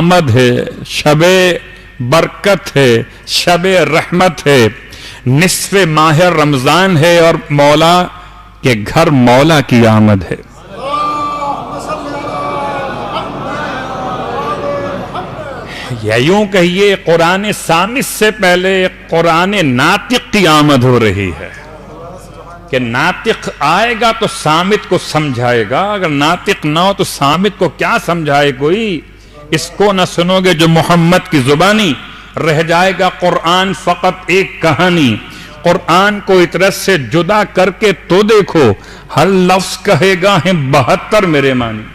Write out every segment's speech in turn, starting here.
آمد ہے، شب برکت ہے، شب رحمت ہے، نصف ماہ رمضان ہے اور مولا کے گھر مولا کی آمد ہے۔ یا یوں کہیے قرآن صامت سے پہلے قرآن ناطق کی آمد ہو رہی ہے کہ ناطق آئے گا تو صامت کو سمجھائے گا، اگر ناطق نہ ہو تو صامت کو کیا سمجھائے کوئی؟ اس کو نہ سنو گے جو محمد کی زبانی، رہ جائے گا قرآن فقط ایک کہانی۔ قرآن کو اطرت سے جدا کر کے تو دیکھو، ہر لفظ کہے گا ہیں 72 میرے معنی۔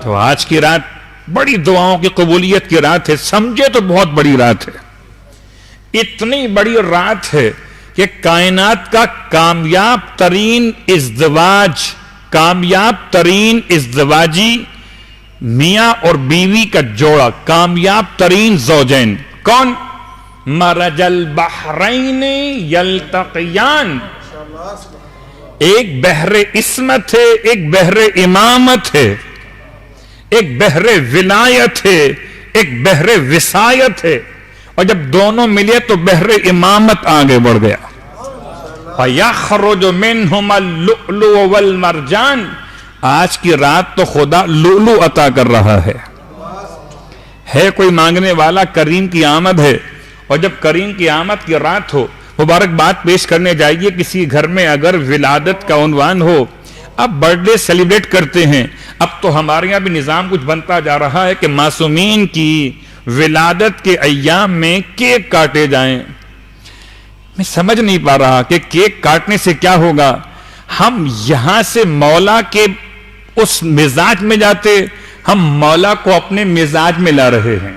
تو آج کی رات بڑی دعاؤں کی قبولیت کی رات ہے، سمجھے تو بہت بڑی رات ہے۔ اتنی بڑی رات ہے کہ کائنات کا کامیاب ترین ازدواجی میاں اور بیوی کا جوڑا، کامیاب ترین زوجین کون؟ مرج البحرین یلتقیان، ایک بحر عصمت ہے، ایک بحر امامت ہے، ایک بحر ولایت ہے، ایک بحر وصایت ہے، اور جب دونوں ملے تو بحر امامت آگے بڑھ گیا۔ فَيَخْرُجُ مِنْهُمَا اللُّؤْلُؤُ وَالْمَرْجَانُ، آج کی رات تو خدا لؤلؤ عطا کر رہا ہے کوئی مانگنے والا، کریم کی آمد ہے، اور جب کریم کی آمد کی رات ہو، مبارکباد پیش کرنے جائیے کسی گھر میں اگر ولادت کا عنوان ہو، اب برتھ ڈے سیلیبریٹ کرتے ہیں، اب تو ہمارے یہاں بھی نظام کچھ بنتا جا رہا ہے کہ معصومین کی ولادت کے ایام میں کیک کاٹے جائیں۔ میں سمجھ نہیں پا رہا کہ کیک کاٹنے سے کیا ہوگا۔ ہم یہاں سے مولا کے اس مزاج میں جاتے، ہم مولا کو اپنے مزاج میں لا رہے ہیں۔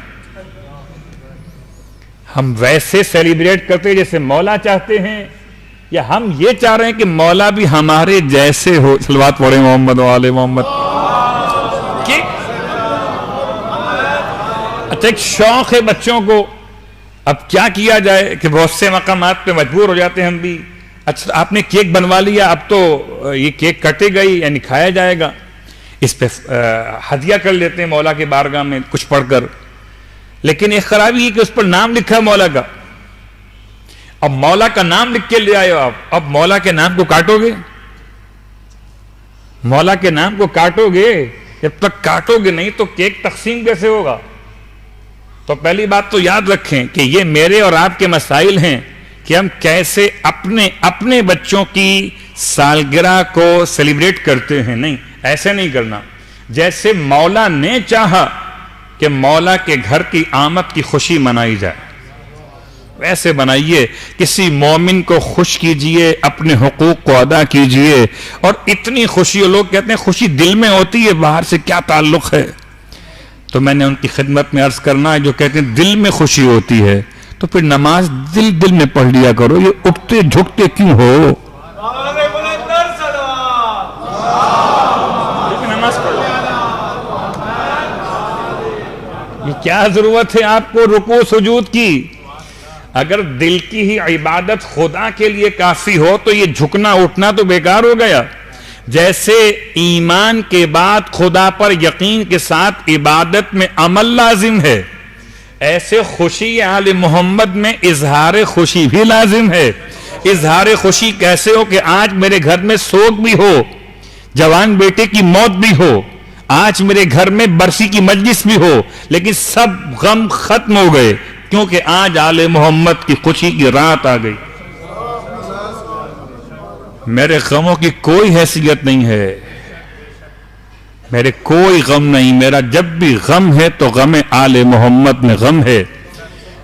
ہم ویسے سیلیبریٹ کرتے جیسے مولا چاہتے ہیں، یا ہم یہ چاہ رہے ہیں کہ مولا بھی ہمارے جیسے ہو؟ صلوات پڑھیں محمد و آل محمد۔ اچھا ایک شوق ہے بچوں کو، اب کیا کیا جائے کہ بہت سے مقامات پہ مجبور ہو جاتے ہیں ہم بھی۔ اچھا آپ نے کیک بنوا لیا، اب تو یہ کیک کٹے گئی یعنی کھایا جائے گا، اس پہ ہدیہ کر لیتے ہیں مولا کے بارگاہ میں کچھ پڑھ کر۔ لیکن ایک خرابی ہے کہ اس پر نام لکھا ہے مولا کا، اب مولا کا نام لکھ کے لے آئے ہو آپ، اب مولا کے نام کو کاٹو گے؟ مولا کے نام کو کاٹو گے؟ جب تک کاٹو گے نہیں تو کیک تقسیم کیسے ہوگا؟ تو پہلی بات تو یاد رکھیں کہ یہ میرے اور آپ کے مسائل ہیں کہ ہم کیسے اپنے بچوں کی سالگرہ کو سیلیبریٹ کرتے ہیں۔ نہیں، ایسے نہیں کرنا۔ جیسے مولا نے چاہا کہ مولا کے گھر کی آمد کی خوشی منائی جائے، ویسے بنائیے۔ کسی مومن کو خوش کیجئے، اپنے حقوق کو ادا کیجئے، اور اتنی خوشی، لوگ کہتے ہیں خوشی دل میں ہوتی ہے، باہر سے کیا تعلق ہے؟ تو میں نے ان کی خدمت میں عرض کرنا ہے جو کہتے ہیں دل میں خوشی ہوتی ہے، تو پھر نماز دل میں پڑھ لیا کرو، یہ اٹھتے جھکتے کیوں ہو؟ نماز پڑھو، یہ کیا ضرورت ہے آپ کو رکوع سجود کی؟ اگر دل کی ہی عبادت خدا کے لیے کافی ہو تو یہ جھکنا اٹھنا تو بیکار ہو گیا۔ جیسے ایمان کے بعد خدا پر یقین کے ساتھ عبادت میں عمل لازم ہے، ایسے خوشی آل محمد میں اظہار خوشی بھی لازم ہے۔ اظہار خوشی کیسے ہو کہ آج میرے گھر میں سوگ بھی ہو، جوان بیٹے کی موت بھی ہو، آج میرے گھر میں برسی کی مجلس بھی ہو، لیکن سب غم ختم ہو گئے کیونکہ آج آل محمد کی خوشی کی رات آ گئی۔ میرے غموں کی کوئی حیثیت نہیں ہے، میرے کوئی غم نہیں، میرا جب بھی غم ہے تو غم آل محمد میں غم ہے،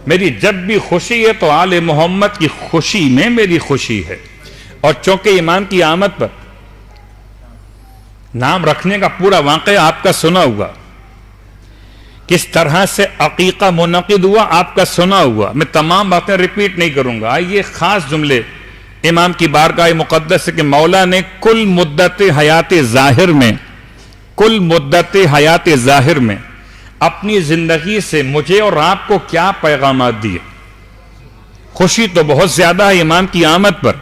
میری جب بھی خوشی ہے تو آل محمد کی خوشی میں میری خوشی ہے۔ اور چونکہ امام کی آمد پر نام رکھنے کا پورا واقعہ آپ کا سنا ہوا، کس طرح سے عقیقہ منعقد ہوا آپ کا سنا ہوا، میں تمام باتیں ریپیٹ نہیں کروں گا۔ آئیے خاص جملے امام کی بارگاہ مقدس کہ مولا نے کل مدت حیات ظاہر میں اپنی زندگی سے مجھے اور آپ کو کیا پیغامات دیے۔ خوشی تو بہت زیادہ ہے امام کی آمد پر،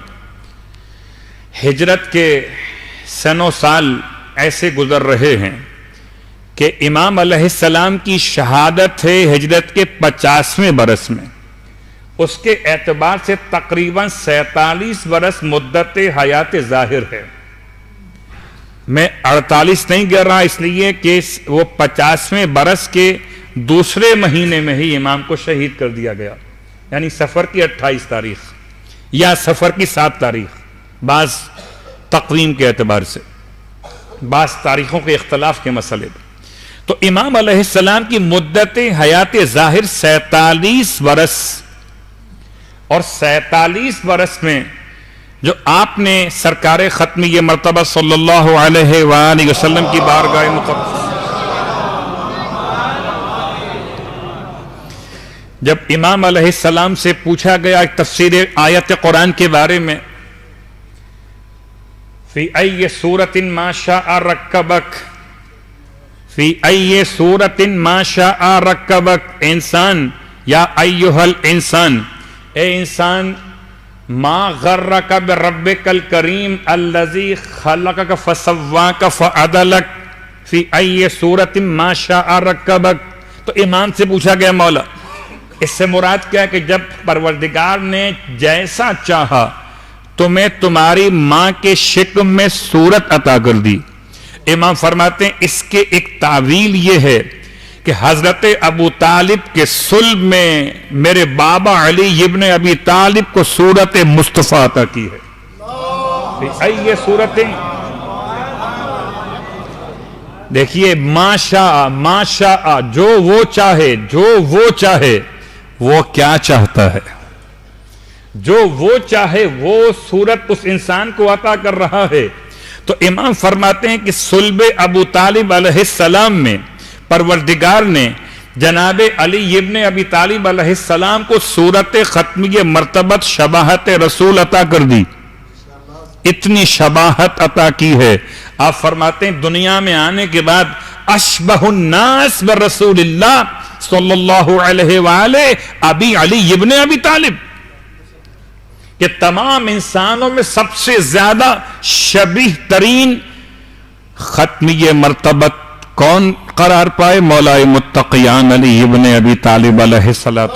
ہجرت کے سنوں سال ایسے گزر رہے ہیں کہ امام علیہ السلام کی شہادت ہے ہجرت کے 50ویں برس میں. اس کے اعتبار سے تقریباً 47 برس مدت حیات ظاہر ہے. میں 48 نہیں کہہ رہا اس لیے کہ وہ 50ویں برس کے دوسرے مہینے میں ہی امام کو شہید کر دیا گیا، یعنی سفر کی 28 تاریخ یا سفر کی 7 تاریخ، بعض تقویم کے اعتبار سے، بعض تاریخوں کے اختلاف کے مسئلے. تو امام علیہ السلام کی مدت حیات ظاہر 47 برس، اور 47 برس میں جو آپ نے سرکار ختمی مرتبہ صلی اللہ علیہ وآلہ وسلم کی بارگاہ مقدس، جب امام علیہ السلام سے پوچھا گیا تفسیر آیت قرآن کے بارے میں، فی ای سورۃ ما شاء رکبک، فی ای سورۃ ما شاء رکبک، انسان یا ایھا الانسان، اے انسان، ما غرک بربک الکریم الذی خلقک فسواک فعدلک فی ای سورۃ ما شاء رکبک. تو امام سے پوچھا گیا مولا اس سے مراد کیا ہے کہ جب پروردگار نے جیسا چاہا تمہیں تمہاری ماں کے شکم میں صورت عطا کر دی. امام فرماتے ہیں اس کے ایک تعویل یہ ہے کہ حضرت ابو طالب کے صلب میں میرے بابا علی ابن ابی طالب کو صورت مصطفیٰ عطا کی ہے. یہ صورتیں دیکھیے، ما شاء، جو وہ چاہے، جو وہ چاہے، وہ کیا چاہتا ہے، جو وہ چاہے وہ صورت اس انسان کو عطا کر رہا ہے. تو امام فرماتے ہیں کہ صلب ابو طالب علیہ السلام میں پروردگار نے جناب علی ابن ابی طالب علیہ السلام کو صورت ختمی مرتبت شباہت رسول عطا کر دی. اتنی شباہت عطا کی ہے، آپ فرماتے ہیں دنیا میں آنے کے بعد اشبہ الناس برسول اللہ صلی اللہ علیہ وآلہ ابی علی ابن ابی طالب، کہ تمام انسانوں میں سب سے زیادہ شبیہ ترین ختمی مرتبت کون قرار پائے؟ مولا متقیان علی ابن ابی طالب علیہ السلام.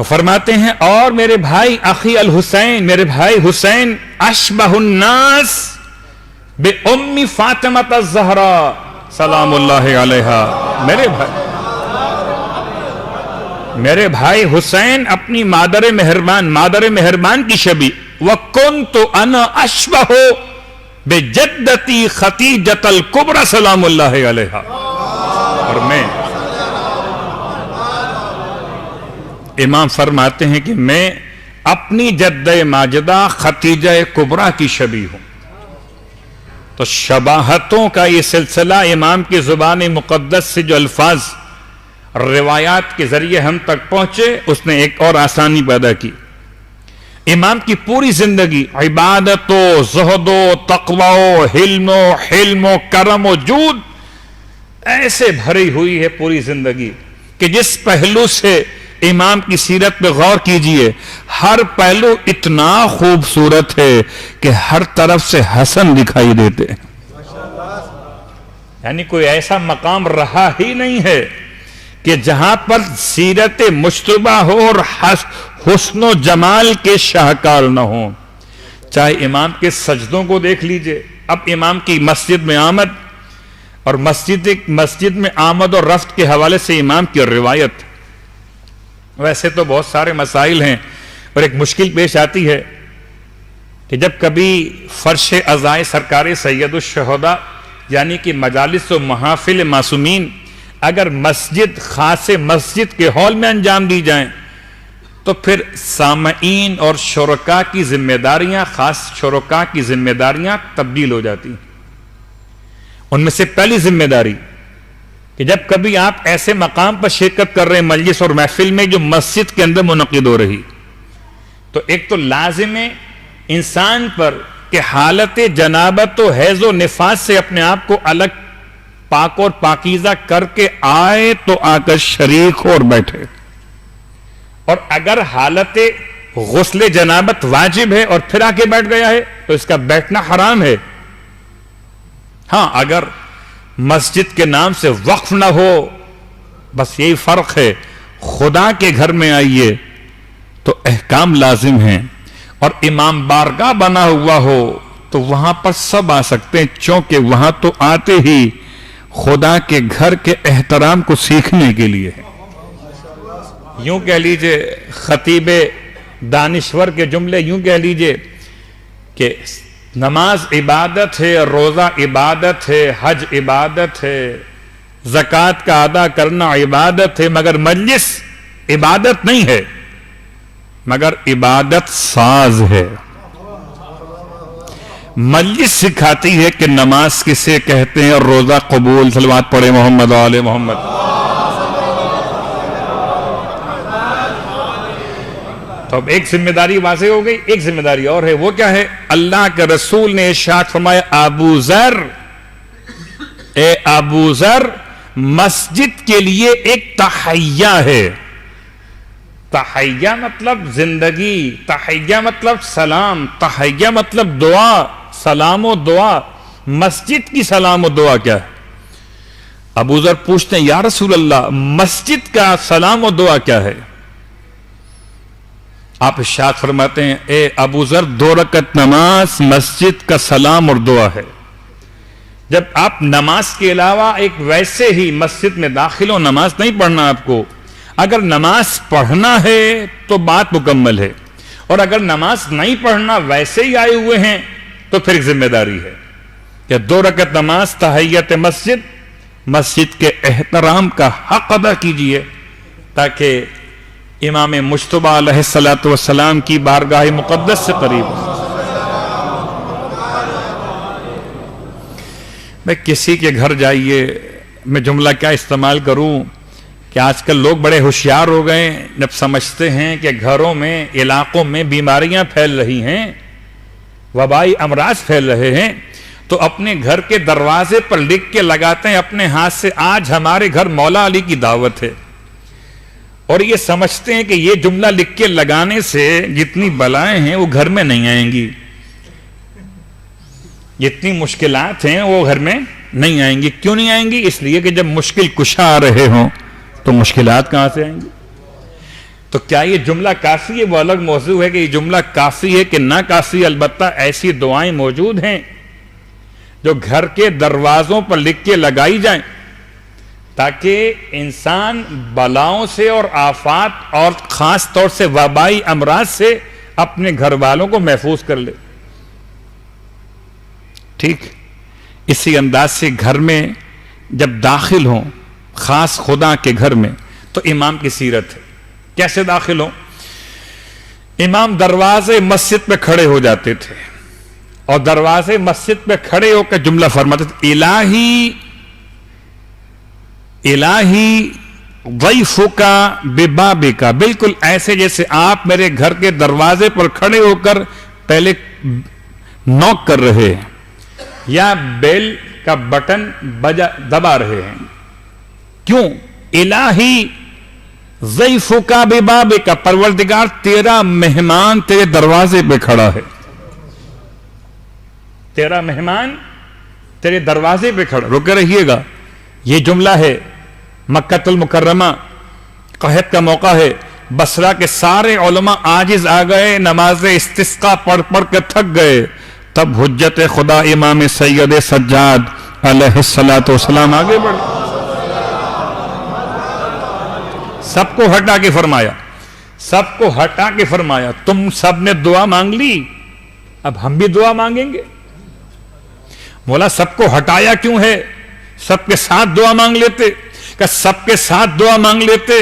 فرماتے ہیں اور میرے بھائی اخی الحسین، میرے بھائی حسین اشبہ الناس بے امی فاطمہ الزہرا سلام اللہ علیہا. میرے بھائی حسین اپنی مادر مہربان کی شبیہ. وَكُنْتُ أَنَا أَشْبَهُ بِجَدَّتِي خَتِیجَةَ الْكُبْرَى سلام اللہ علیہا. اور میں، امام فرماتے ہیں کہ میں اپنی جدہ ماجدہ خدیجہ کبریٰ کی شبیہ ہوں. تو شباہتوں کا یہ سلسلہ امام کی زبان مقدس سے جو الفاظ روایات کے ذریعے ہم تک پہنچے، اس نے ایک اور آسانی پیدا کی. امام کی پوری زندگی عبادت و زہد و تقوی و حلم و کرم و جود ایسے بھری ہوئی ہے پوری زندگی کہ جس پہلو سے امام کی سیرت پہ غور کیجئے، ہر پہلو اتنا خوبصورت ہے کہ ہر طرف سے حسن دکھائی دیتے ہیں. یعنی کوئی ایسا مقام رہا ہی نہیں ہے کہ جہاں پر سیرت مشتبہ ہو اور حسن و جمال کے شاہکار نہ ہوں. چاہے امام کے سجدوں کو دیکھ لیجئے. اب امام کی مسجد میں آمد اور مسجد میں آمد اور رفت کے حوالے سے امام کی روایت. ویسے تو بہت سارے مسائل ہیں اور ایک مشکل پیش آتی ہے کہ جب کبھی فرش عزائے سرکار سید الشہداء یعنی کہ مجالس و محافل معصومین اگر خاص مسجد کے ہال میں انجام دی جائیں تو پھر سامعین اور شرکاء کی ذمہ داریاں، خاص شرکاء کی ذمہ داریاں تبدیل ہو جاتی ہیں. ان میں سے پہلی ذمہ داری کہ جب کبھی آپ ایسے مقام پر شرکت کر رہے ہیں مجلس اور محفل میں جو مسجد کے اندر منعقد ہو رہی، تو ایک تو لازم ہے انسان پر کہ حالت جنابت و حیض و نفاس سے اپنے آپ کو الگ پاک اور پاکیزہ کر کے آئے تو آ کر شریک ہو اور بیٹھے. اور اگر حالت غسل جنابت واجب ہے اور پھر آ کے بیٹھ گیا ہے تو اس کا بیٹھنا حرام ہے. ہاں اگر مسجد کے نام سے وقف نہ ہو، بس یہی فرق ہے. خدا کے گھر میں آئیے تو احکام لازم ہیں، اور امام بارگاہ بنا ہوا ہو تو وہاں پر سب آ سکتے ہیں، چونکہ وہاں تو آتے ہی خدا کے گھر کے احترام کو سیکھنے کے لیے ہے. یوں کہہ لیجئے خطیب دانشور کے جملے یوں کہہ لیجئے کہ نماز عبادت ہے، روزہ عبادت ہے، حج عبادت ہے، زکوٰۃ کا ادا کرنا عبادت ہے، مگر مجلس عبادت نہیں ہے، مگر عبادت ساز ہے. مجلس سکھاتی ہے کہ نماز کسے کہتے ہیں اور روزہ قبول. صلوات پڑھے محمد و آل محمد. تو اب ایک ذمہ داری واضح ہو گئی، ایک ذمہ داری اور ہے. وہ کیا ہے؟ اللہ کے رسول نے ارشاد فرمایا ابو ذر، اے ابو ذر، مسجد کے لیے ایک تحیہ ہے. تحیہ مطلب زندگی، تحیہ مطلب سلام، تحیہ مطلب دعا، سلام و دعا. مسجد کی سلام و دعا کیا ہے؟ ابو ذر پوچھتے ہیں یا رسول اللہ مسجد کا سلام و دعا کیا ہے؟ آپ ارشاد فرماتے ہیں اے ابو ذر 2 رکعت نماز مسجد کا سلام اور دعا ہے. جب آپ نماز کے علاوہ ایک ویسے ہی مسجد میں داخل ہو، نماز نہیں پڑھنا آپ کو، اگر نماز پڑھنا ہے تو بات مکمل ہے، اور اگر نماز نہیں پڑھنا ویسے ہی آئے ہوئے ہیں تو پھر ایک ذمہ داری ہے کہ 2 رکعت نماز تحیت مسجد، مسجد کے احترام کا حق ادا کیجئے تاکہ امام مجتبی علیہ السلام کی بارگاہ مقدس سے قریب ہو. میں کسی کے گھر جائیے، میں جملہ کیا استعمال کروں کہ آج کل لوگ بڑے ہوشیار ہو گئے، جب سمجھتے ہیں کہ گھروں میں، علاقوں میں بیماریاں پھیل رہی ہیں، وبائی امراض پھیل رہے ہیں، تو اپنے گھر کے دروازے پر لکھ کے لگاتے ہیں اپنے ہاتھ سے آج ہمارے گھر مولا علی کی دعوت ہے. اور یہ سمجھتے ہیں کہ یہ جملہ لکھ کے لگانے سے جتنی بلائیں ہیں وہ گھر میں نہیں آئیں گی، جتنی مشکلات ہیں وہ گھر میں نہیں آئیں گی. کیوں نہیں آئیں گی؟ اس لیے کہ جب مشکل کشا آ رہے ہوں تو مشکلات کہاں سے آئیں گی؟ تو کیا یہ جملہ کافی ہے؟ وہ الگ موضوع ہے کہ یہ جملہ کافی ہے کہ نہ کافی. البتہ ایسی دعائیں موجود ہیں جو گھر کے دروازوں پر لکھ کے لگائی جائیں تاکہ انسان بلاؤں سے اور آفات اور خاص طور سے وبائی امراض سے اپنے گھر والوں کو محفوظ کر لے. ٹھیک اسی انداز سے گھر میں جب داخل ہوں، خاص خدا کے گھر میں، تو امام کی سیرت ہے. کیسے داخل ہوں؟ امام دروازے مسجد پہ کھڑے ہو جاتے تھے اور دروازے مسجد پہ کھڑے ہو کر جملہ فرماتے تھے الہی الہی ضیفک ببابک. بالکل ایسے جیسے آپ میرے گھر کے دروازے پر کھڑے ہو کر پہلے نوک کر رہے ہیں یا بیل کا بٹن دبا رہے ہیں. کیوں؟ الہی ضیفک ببابک، پروردگار تیرا مہمان تیرے دروازے پہ کھڑا ہے، تیرا مہمان تیرے دروازے پہ کھڑا. رکے رہیے گا، یہ جملہ ہے مکہ المکرمہ، قحط کا موقع ہے، بصرہ کے سارے علماء عاجز آ گئے، نماز استسقاء پڑھ پڑھ کے تھک گئے. تب حجت خدا امام سید سجاد علیہ السلام آگے بڑھے، سب کو ہٹا کے فرمایا، سب کو ہٹا کے فرمایا تم سب نے دعا مانگ لی، اب ہم بھی دعا مانگیں گے. مولا سب کو ہٹایا کیوں ہے؟ سب کے ساتھ دعا مانگ لیتے. کہ سب کے ساتھ دعا مانگ لیتے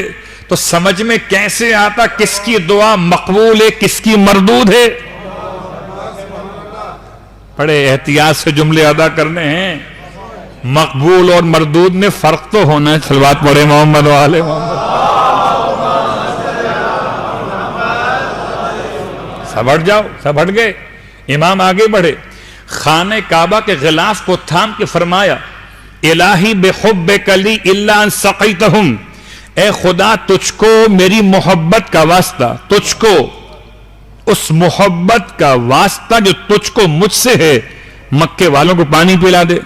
تو سمجھ میں کیسے آتا کس کی دعا مقبول ہے کس کی مردود ہے. بڑے احتیاط سے جملے ادا کرنے ہیں. مقبول اور مردود میں فرق تو ہونا ہے. صلوات پڑھے محمد و آل محمد. سب ہٹ جاؤ، سب ہٹ گئے. امام آگے بڑھے، خانہ کعبہ کے غلاف کو تھام کے فرمایا الہی بحبک لی الا ان سقیتہم، اے خدا تجھ کو میری محبت کا واسطہ، تجھ کو اس محبت کا واسطہ جو تجھ کو مجھ سے ہے، مکے والوں کو پانی پلا دے۔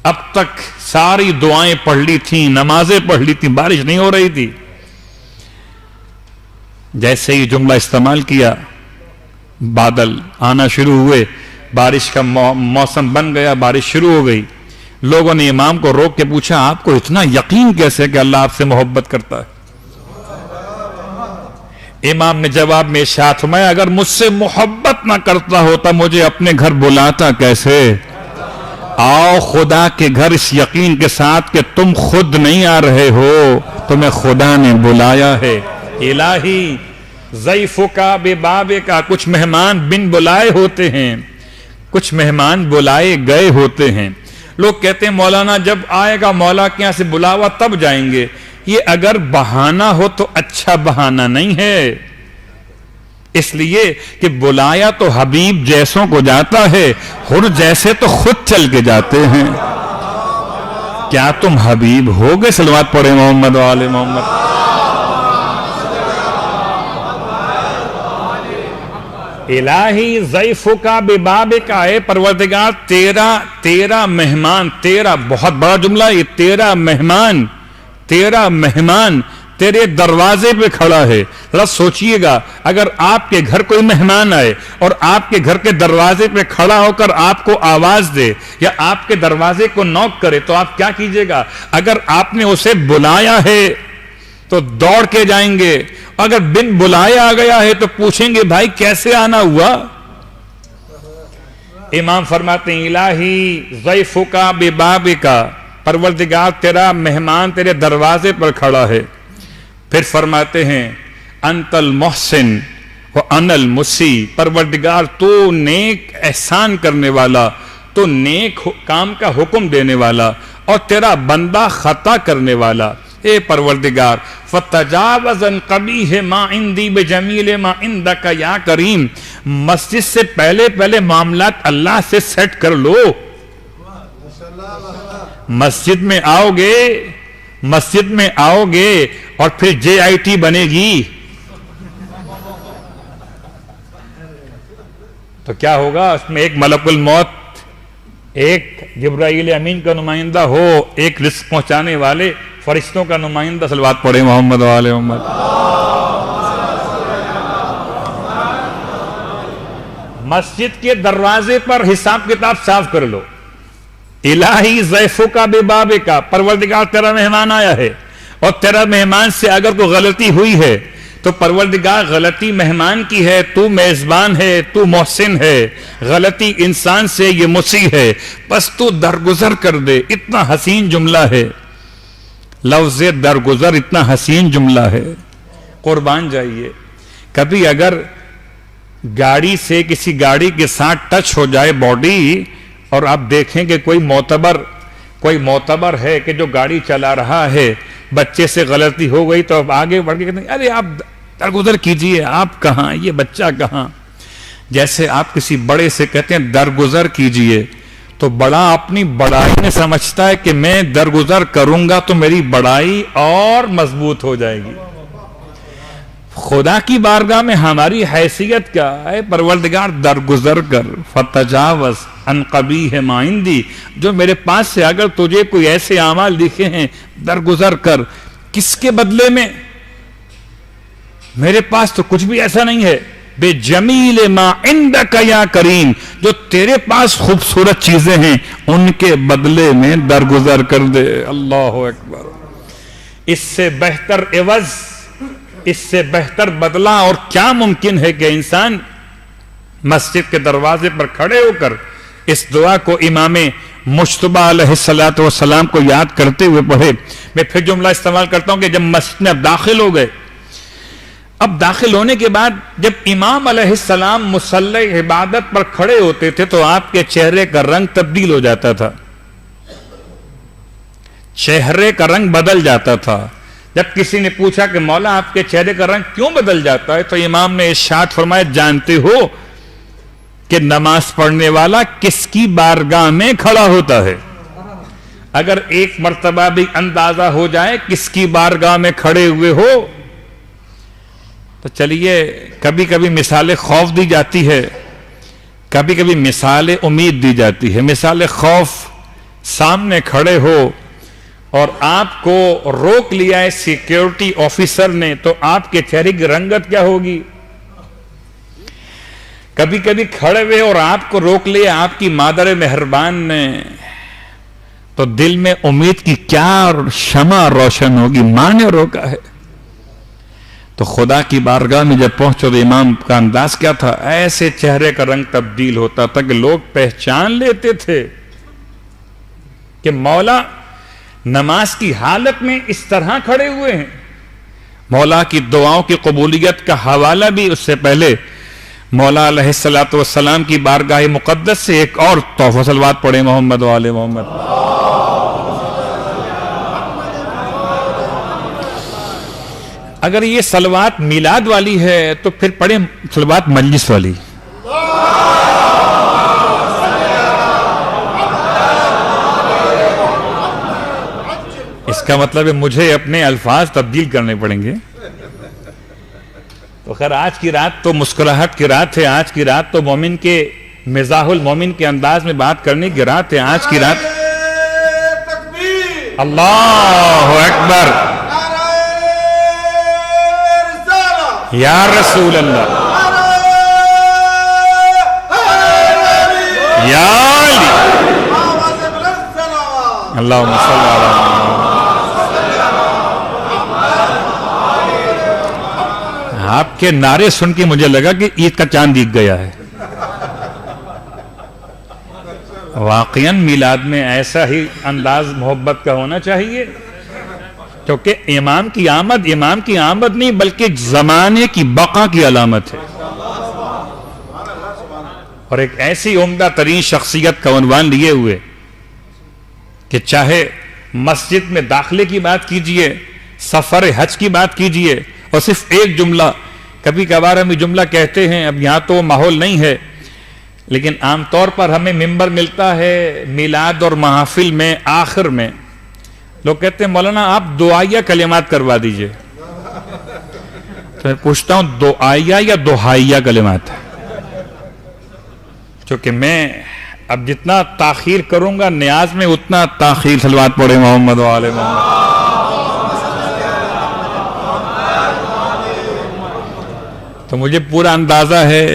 اب تک ساری دعائیں پڑھ لی تھیں، نمازیں پڑھ لی تھیں، بارش نہیں ہو رہی تھی۔ جیسے ہی جملہ استعمال کیا، بادل آنا شروع ہوئے، بارش کا موسم بن گیا، بارش شروع ہو گئی۔ لوگوں نے امام کو روک کے پوچھا آپ کو اتنا یقین کیسے کہ اللہ آپ سے محبت کرتا ہے؟ امام نے جواب میں ارشاد فرمایا اگر مجھ سے محبت نہ کرتا ہوتا مجھے اپنے گھر بلاتا کیسے؟ آؤ خدا کے گھر اس یقین کے ساتھ کہ تم خود نہیں آ رہے ہو، تمہیں خدا نے بلایا ہے۔ الہی ضیفکا بے بابے کا، کچھ مہمان بن بلائے ہوتے ہیں، کچھ مہمان بلائے گئے ہوتے ہیں۔ لوگ کہتے ہیں مولانا جب آئے گا مولا کے یہاں سے بلاوا تب جائیں گے۔ یہ اگر بہانہ ہو تو اچھا بہانہ نہیں ہے، اس لیے کہ بلایا تو حبیب جیسوں کو جاتا ہے، حر جیسے تو خود چل کے جاتے ہیں۔ کیا تم حبیب ہوگے؟ صلوات پڑھے محمد و آل محمد۔ الہی ضیفکا ببابکا، اے پروردگار تیرا مہمان، تیرا بہت بڑا جملہ یہ، تیرا مہمان تیرے دروازے پہ کھڑا ہے۔ ذرا سوچئے گا اگر آپ کے گھر کوئی مہمان آئے اور آپ کے گھر کے دروازے پہ کھڑا ہو کر آپ کو آواز دے یا آپ کے دروازے کو نوک کرے تو آپ کیا کیجئے گا؟ اگر آپ نے اسے بلایا ہے تو دوڑ کے جائیں گے، اگر بن بلائے آ گیا ہے تو پوچھیں گے بھائی کیسے آنا ہوا؟ امام فرماتے ہیں الہی ضیفکا ببابکا، پروردگار تیرا مہمان تیرے دروازے پر کھڑا ہے۔ پھر فرماتے ہیں انت المحسن وانا المسیء، پروردگار تو نیک احسان کرنے والا، تو نیک کام کا حکم دینے والا اور تیرا بندہ خطا کرنے والا۔ اے پروردگار فتجاوز عن قبیح ما عندی بجمیل ما عندک یا کریم، مسجد سے پہلے معاملات اللہ سے سیٹ کر لو۔ مسجد میں آؤ گے اور پھر جے آئی ٹی بنے گی تو کیا ہوگا؟ اس میں ایک ملک الموت، ایک جبرائیل امین کا نمائندہ ہو، ایک رزق پہنچانے والے فرشتوں کا نمائندہ۔ صلوات پڑھے محمد و آل محمد۔ مسجد کے دروازے پر حساب کتاب صاف کر لو۔ الہی ضیفکا ببابکا، پروردگار تیرا مہمان آیا ہے اور تیرا مہمان سے اگر کوئی غلطی ہوئی ہے تو پروردگار غلطی مہمان کی ہے، تو میزبان ہے، تو محسن ہے، غلطی انسان سے یہ مسیء ہے، بس تو درگزر کر دے۔ اتنا حسین جملہ ہے، لفظ درگزر اتنا حسین جملہ ہے، قربان جائیے۔ کبھی اگر گاڑی سے کسی گاڑی کے ساتھ ٹچ ہو جائے باڈی اور آپ دیکھیں کہ کوئی معتبر ہے کہ جو گاڑی چلا رہا ہے، بچے سے غلطی ہو گئی تو اب آگے بڑھ کے کہتے ہیں ارے آپ درگزر کیجئے، آپ کہاں، یہ بچہ کہاں؟ جیسے آپ کسی بڑے سے کہتے ہیں درگزر کیجئے تو بڑا اپنی بڑائی میں سمجھتا ہے کہ میں درگزر کروں گا تو میری بڑائی اور مضبوط ہو جائے گی۔ خدا کی بارگاہ میں ہماری حیثیت کیا ہے؟ پروردگار درگزر کر، فتجاوز عن قبیح ما عندی، جو میرے پاس سے اگر تجھے کوئی ایسے اعمال دکھے ہیں درگزر کر۔ کس کے بدلے میں؟ میرے پاس تو کچھ بھی ایسا نہیں ہے۔ بے جمیل ما عندک یا کریم، جو تیرے پاس خوبصورت چیزیں ہیں ان کے بدلے میں درگزر کر دے۔ اللہ اکبر۔ اس سے بہتر عوض، اس سے بہتر بدلہ اور کیا ممکن ہے کہ انسان مسجد کے دروازے پر کھڑے ہو کر اس دعا کو امام مجتبی علیہ السلام کو یاد کرتے ہوئے پڑھے۔ میں پھر جملہ استعمال کرتا ہوں کہ جب مسجد میں داخل ہو گئے، اب داخل ہونے کے بعد جب امام علیہ السلام مصلی عبادت پر کھڑے ہوتے تھے تو آپ کے چہرے کا رنگ تبدیل ہو جاتا تھا، چہرے کا رنگ بدل جاتا تھا۔ جب کسی نے پوچھا کہ مولا آپ کے چہرے کا رنگ کیوں بدل جاتا ہے تو امام نے ارشاد فرمایا جانتے ہو کہ نماز پڑھنے والا کس کی بارگاہ میں کھڑا ہوتا ہے؟ اگر ایک مرتبہ بھی اندازہ ہو جائے کس کی بارگاہ میں کھڑے ہوئے ہو، تو چلیے کبھی کبھی مثال خوف دی جاتی ہے، کبھی کبھی مثال امید دی جاتی ہے۔ مثال خوف، سامنے کھڑے ہو اور آپ کو روک لیا ہے سیکیورٹی آفیسر نے، تو آپ کے چہرے کی رنگت کیا ہوگی؟ کبھی کبھی کھڑے ہوئے اور آپ کو روک لیا آپ کی مادر مہربان نے، تو دل میں امید کی کیا شمع روشن ہوگی، ماں نے روکا ہے۔ تو خدا کی بارگاہ میں جب پہنچو تو امام کا انداز کیا تھا؟ ایسے چہرے کا رنگ تبدیل ہوتا تھا کہ لوگ پہچان لیتے تھے کہ مولا نماز کی حالت میں اس طرح کھڑے ہوئے ہیں۔ مولا کی دعاؤں کی قبولیت کا حوالہ بھی اس سے پہلے مولا علیہ الصلوۃ والسلام کی بارگاہ مقدس سے ایک اور تحفہ صلوات پڑھیں محمد و آل محمد۔ اگر یہ صلوات میلاد والی ہے تو پھر پڑھیں صلوات مجلس والی۔ اس کا مطلب ہے مجھے اپنے الفاظ تبدیل کرنے پڑیں گے۔ تو خیر آج کی رات تو مسکراہٹ کی رات ہے، آج کی رات تو مومن کے مزاح المومن کے انداز میں بات کرنے کی رات ہے۔ آج کی رات اللہ اکبر، یا رسول اللہ، یا علی، اللہم صلی علی محمد۔ آپ کے نعرے سن کے مجھے لگا کہ عید کا چاند دکھ گیا ہے۔ واقعاً میلاد میں ایسا ہی انداز محبت کا ہونا چاہیے، کیونکہ امام کی آمد نہیں بلکہ زمانے کی بقا کی علامت ہے، اور ایک ایسی عمدہ ترین شخصیت کا عنوان لیے ہوئے کہ چاہے مسجد میں داخلے کی بات کیجئے، سفر حج کی بات کیجئے، اور صرف ایک جملہ، کبھی کبھار ہم یہ جملہ کہتے ہیں، اب یہاں تو ماحول نہیں ہے لیکن عام طور پر ہمیں ممبر ملتا ہے میلاد اور محافل میں آخر میں، لوگ کہتے ہیں مولانا آپ دعائیہ کلمات کروا دیجئے۔ تو میں پوچھتا ہوں دعائیہ یا دہائیہ کلمات؟ چونکہ میں اب جتنا تاخیر کروں گا نیاز میں اتنا تاخیر۔ صلوات پڑھیں محمد و آل محمد۔ تو مجھے پورا اندازہ ہے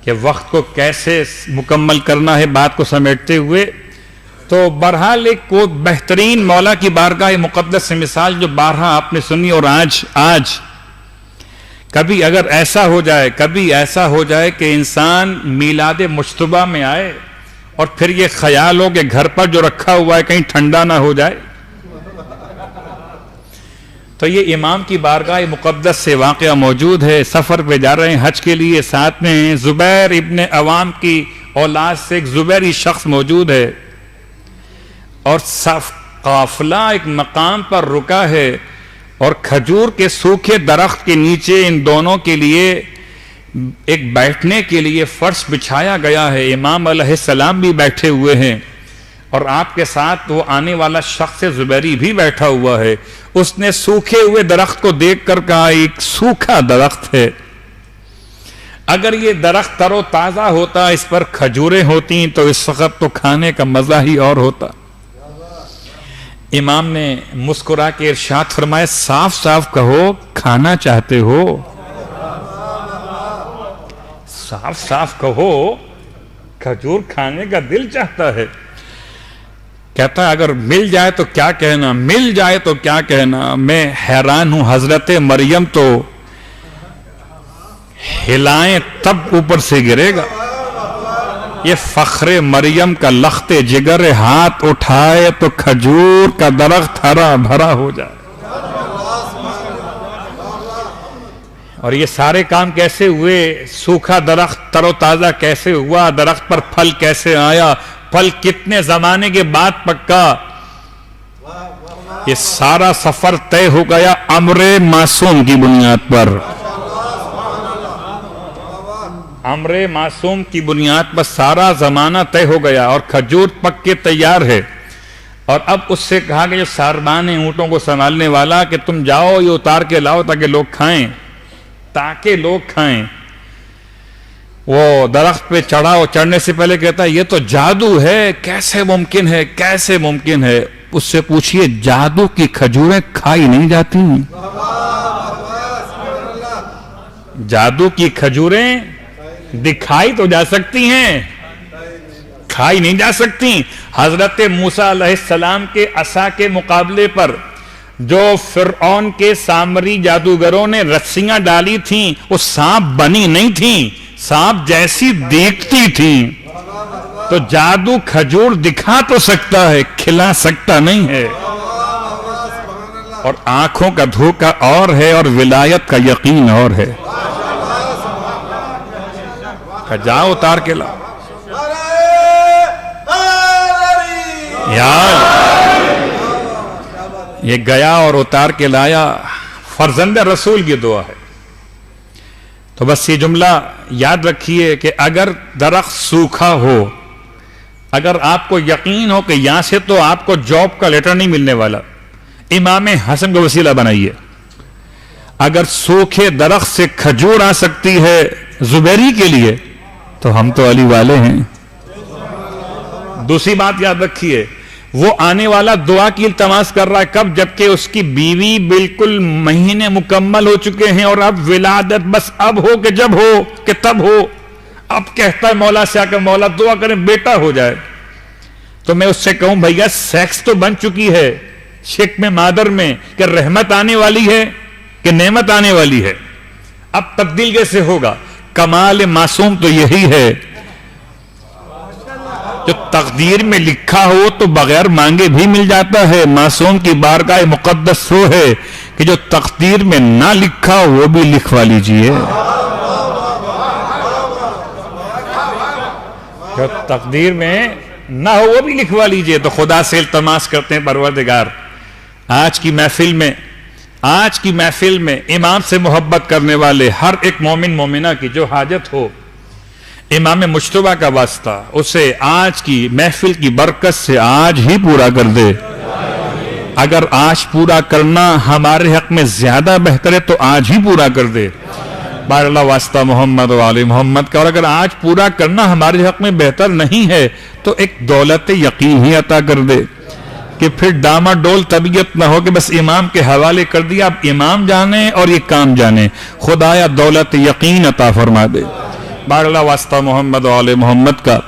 کہ وقت کو کیسے مکمل کرنا ہے بات کو سمیٹتے ہوئے۔ تو بہرحال ایک وہ بہترین مولا کی بارگاہ مقدس سے مثال جو بارہا آپ نے سنی، اور آج کبھی اگر ایسا ہو جائے کہ انسان میلاد مجتبیٰ میں آئے اور پھر یہ خیال ہو کہ گھر پر جو رکھا ہوا ہے کہیں ٹھنڈا نہ ہو جائے، تو یہ امام کی بارگاہ مقدس سے واقعہ موجود ہے۔ سفر پہ جا رہے ہیں حج کے لیے، ساتھ میں زبیر ابن عوام کی اولاد سے ایک زبیری شخص موجود ہے، اور قافلہ ایک مقام پر رکا ہے، اور کھجور کے سوکھے درخت کے نیچے ان دونوں کے لیے ایک بیٹھنے کے لیے فرش بچھایا گیا ہے۔ امام علیہ السلام بھی بیٹھے ہوئے ہیں، اور آپ کے ساتھ وہ آنے والا شخص زبیری بھی بیٹھا ہوا ہے۔ اس نے سوکھے ہوئے درخت کو دیکھ کر کہا ایک سوکھا درخت ہے، اگر یہ درخت تر و تازہ ہوتا، اس پر کھجوریں ہوتی تو اس وقت تو کھانے کا مزہ ہی اور ہوتا۔ امام نے مسکرا کے ارشاد فرمایا صاف صاف کہو کھانا چاہتے ہو، صاف صاف کہو کھجور کھانے کا دل چاہتا ہے۔ کہتا ہے اگر مل جائے تو کیا کہنا، مل جائے تو کیا کہنا، میں حیران ہوں حضرت مریم تو ہلائیں تب اوپر سے گرے گا، یہ فخر مریم کا لخت جگر ہاتھ اٹھائے تو کھجور کا درخت ہرا بھرا ہو جائے۔ اور یہ سارے کام کیسے ہوئے؟ سوکھا درخت تر و تازہ کیسے ہوا، درخت پر پھل کیسے آیا، پھل کتنے زمانے کے بعد پکا، یہ سارا سفر طے ہو گیا امر معصوم کی بنیاد پر۔ امر معصوم کی بنیاد پر سارا زمانہ طے ہو گیا اور کھجور پک کے تیار ہے۔ اور اب اس سے کہا کہ جو ساربان ہے اونٹوں کو سنبھالنے والا کہ تم جاؤ یہ اتار کے لاؤ تاکہ لوگ کھائیں. وہ درخت پہ چڑھا اور چڑھنے سے پہلے کہتا ہے یہ تو جادو ہے, کیسے ممکن ہے. اس سے پوچھئے جادو کی کھجوریں کھائی نہیں جاتی؟ جادو کی کھجوریں دکھائی تو جا سکتی ہیں, کھائی نہیں جا سکتی. حضرت موسیٰ علیہ السلام کے عصا کے مقابلے پر جو فرعون کے سامری جادوگروں نے رسیاں ڈالی تھیں وہ سانپ بنی نہیں تھیں, سانپ جیسی دیکھتی تھیں. تو جادو کھجور دکھا تو سکتا ہے, کھلا سکتا نہیں ہے. اور آنکھوں کا دھوکہ اور ہے اور ولایت کا یقین اور ہے. جاؤ اتار کے لاؤ. یہ گیا اور اتار کے لایا. فرزند رسول کی دعا ہے. تو بس یہ جملہ یاد رکھیے کہ اگر درخت سوکھا ہو, اگر آپ کو یقین ہو کہ یہاں سے تو آپ کو جاب کا لیٹر نہیں ملنے والا, امام حسن کو وسیلہ بنائیے. اگر سوکھے درخت سے کھجور آ سکتی ہے زبیری کے لیے تو ہم تو علی والے ہیں. دوسری بات یاد رکھیے, وہ آنے والا دعا کی التماس کر رہا ہے کب؟ جبکہ اس کی بیوی بالکل مہینے مکمل ہو چکے ہیں اور اب ولادت بس اب ہو کہ جب ہو کہ تب ہو. اب کہتا ہے مولا سے آ کر مولا دعا کریں بیٹا ہو جائے. تو میں اس سے کہوں بھیا سیکس تو بن چکی ہے شک میں مادر میں کہ رحمت آنے والی ہے کہ نعمت آنے والی ہے. اب تبدیل کیسے ہوگا؟ کمال معصوم تو یہی ہے جو تقدیر میں لکھا ہو تو بغیر مانگے بھی مل جاتا ہے. معصوم کی بارگاہ مقدس وہ ہے کہ جو تقدیر میں نہ لکھا ہو وہ بھی لکھوا لیجئے. جو تقدیر میں نہ ہو وہ بھی لکھوا لیجئے. تو خدا سے التماس کرتے ہیں پروردگار آج کی محفل میں امام سے محبت کرنے والے ہر ایک مومن مومنہ کی جو حاجت ہو امام مجتبیٰ کا واسطہ اسے آج کی محفل کی برکت سے آج ہی پورا کر دے. اگر آج پورا کرنا ہمارے حق میں زیادہ بہتر ہے تو آج ہی پورا کر دے. بار اللہ واسطہ محمد و آل محمد کا. اور اگر آج پورا کرنا ہمارے حق میں بہتر نہیں ہے تو ایک دولت یقین ہی عطا کر دے کہ پھر ڈاما ڈول طبیعت نہ ہو کہ بس امام کے حوالے کر دیا, اب امام جانے اور یہ کام جانے. خدایا دولت یقین عطا فرما دے. بار اللہ واسطہ محمد و آل محمد کا.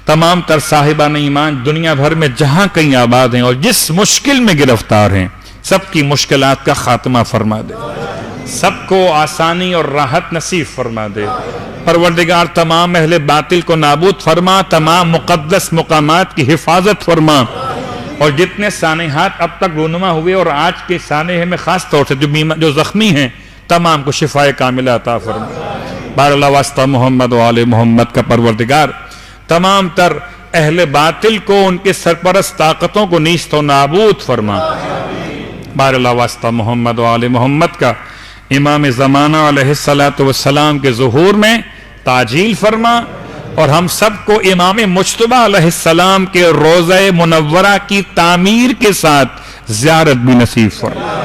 تمام تر صاحبان ایمان دنیا بھر میں جہاں کہیں آباد ہیں اور جس مشکل میں گرفتار ہیں سب کی مشکلات کا خاتمہ فرما دے, سب کو آسانی اور راحت نصیب فرما دے. پروردگار تمام اہل باطل کو نابود فرما, تمام مقدس مقامات کی حفاظت فرما, اور جتنے سانحات اب تک رونما ہوئے اور آج کے سانحے میں خاص طور سے جو زخمی ہیں تمام کو شفائے کاملہ عطا فرما. بار اللہ واسطہ محمد و آل محمد کا پروردگار تمام تر اہل باطل کو ان کے سرپرست طاقتوں کو نیست و نابود فرما. بار اللہ واسطہ محمد و آل محمد کا امام زمانہ علیہ السلام کے ظہور میں تعجیل فرما, اور ہم سب کو امام مجتبیٰ علیہ السلام کے روضہ منورہ کی تعمیر کے ساتھ زیارت بھی نصیب فرما.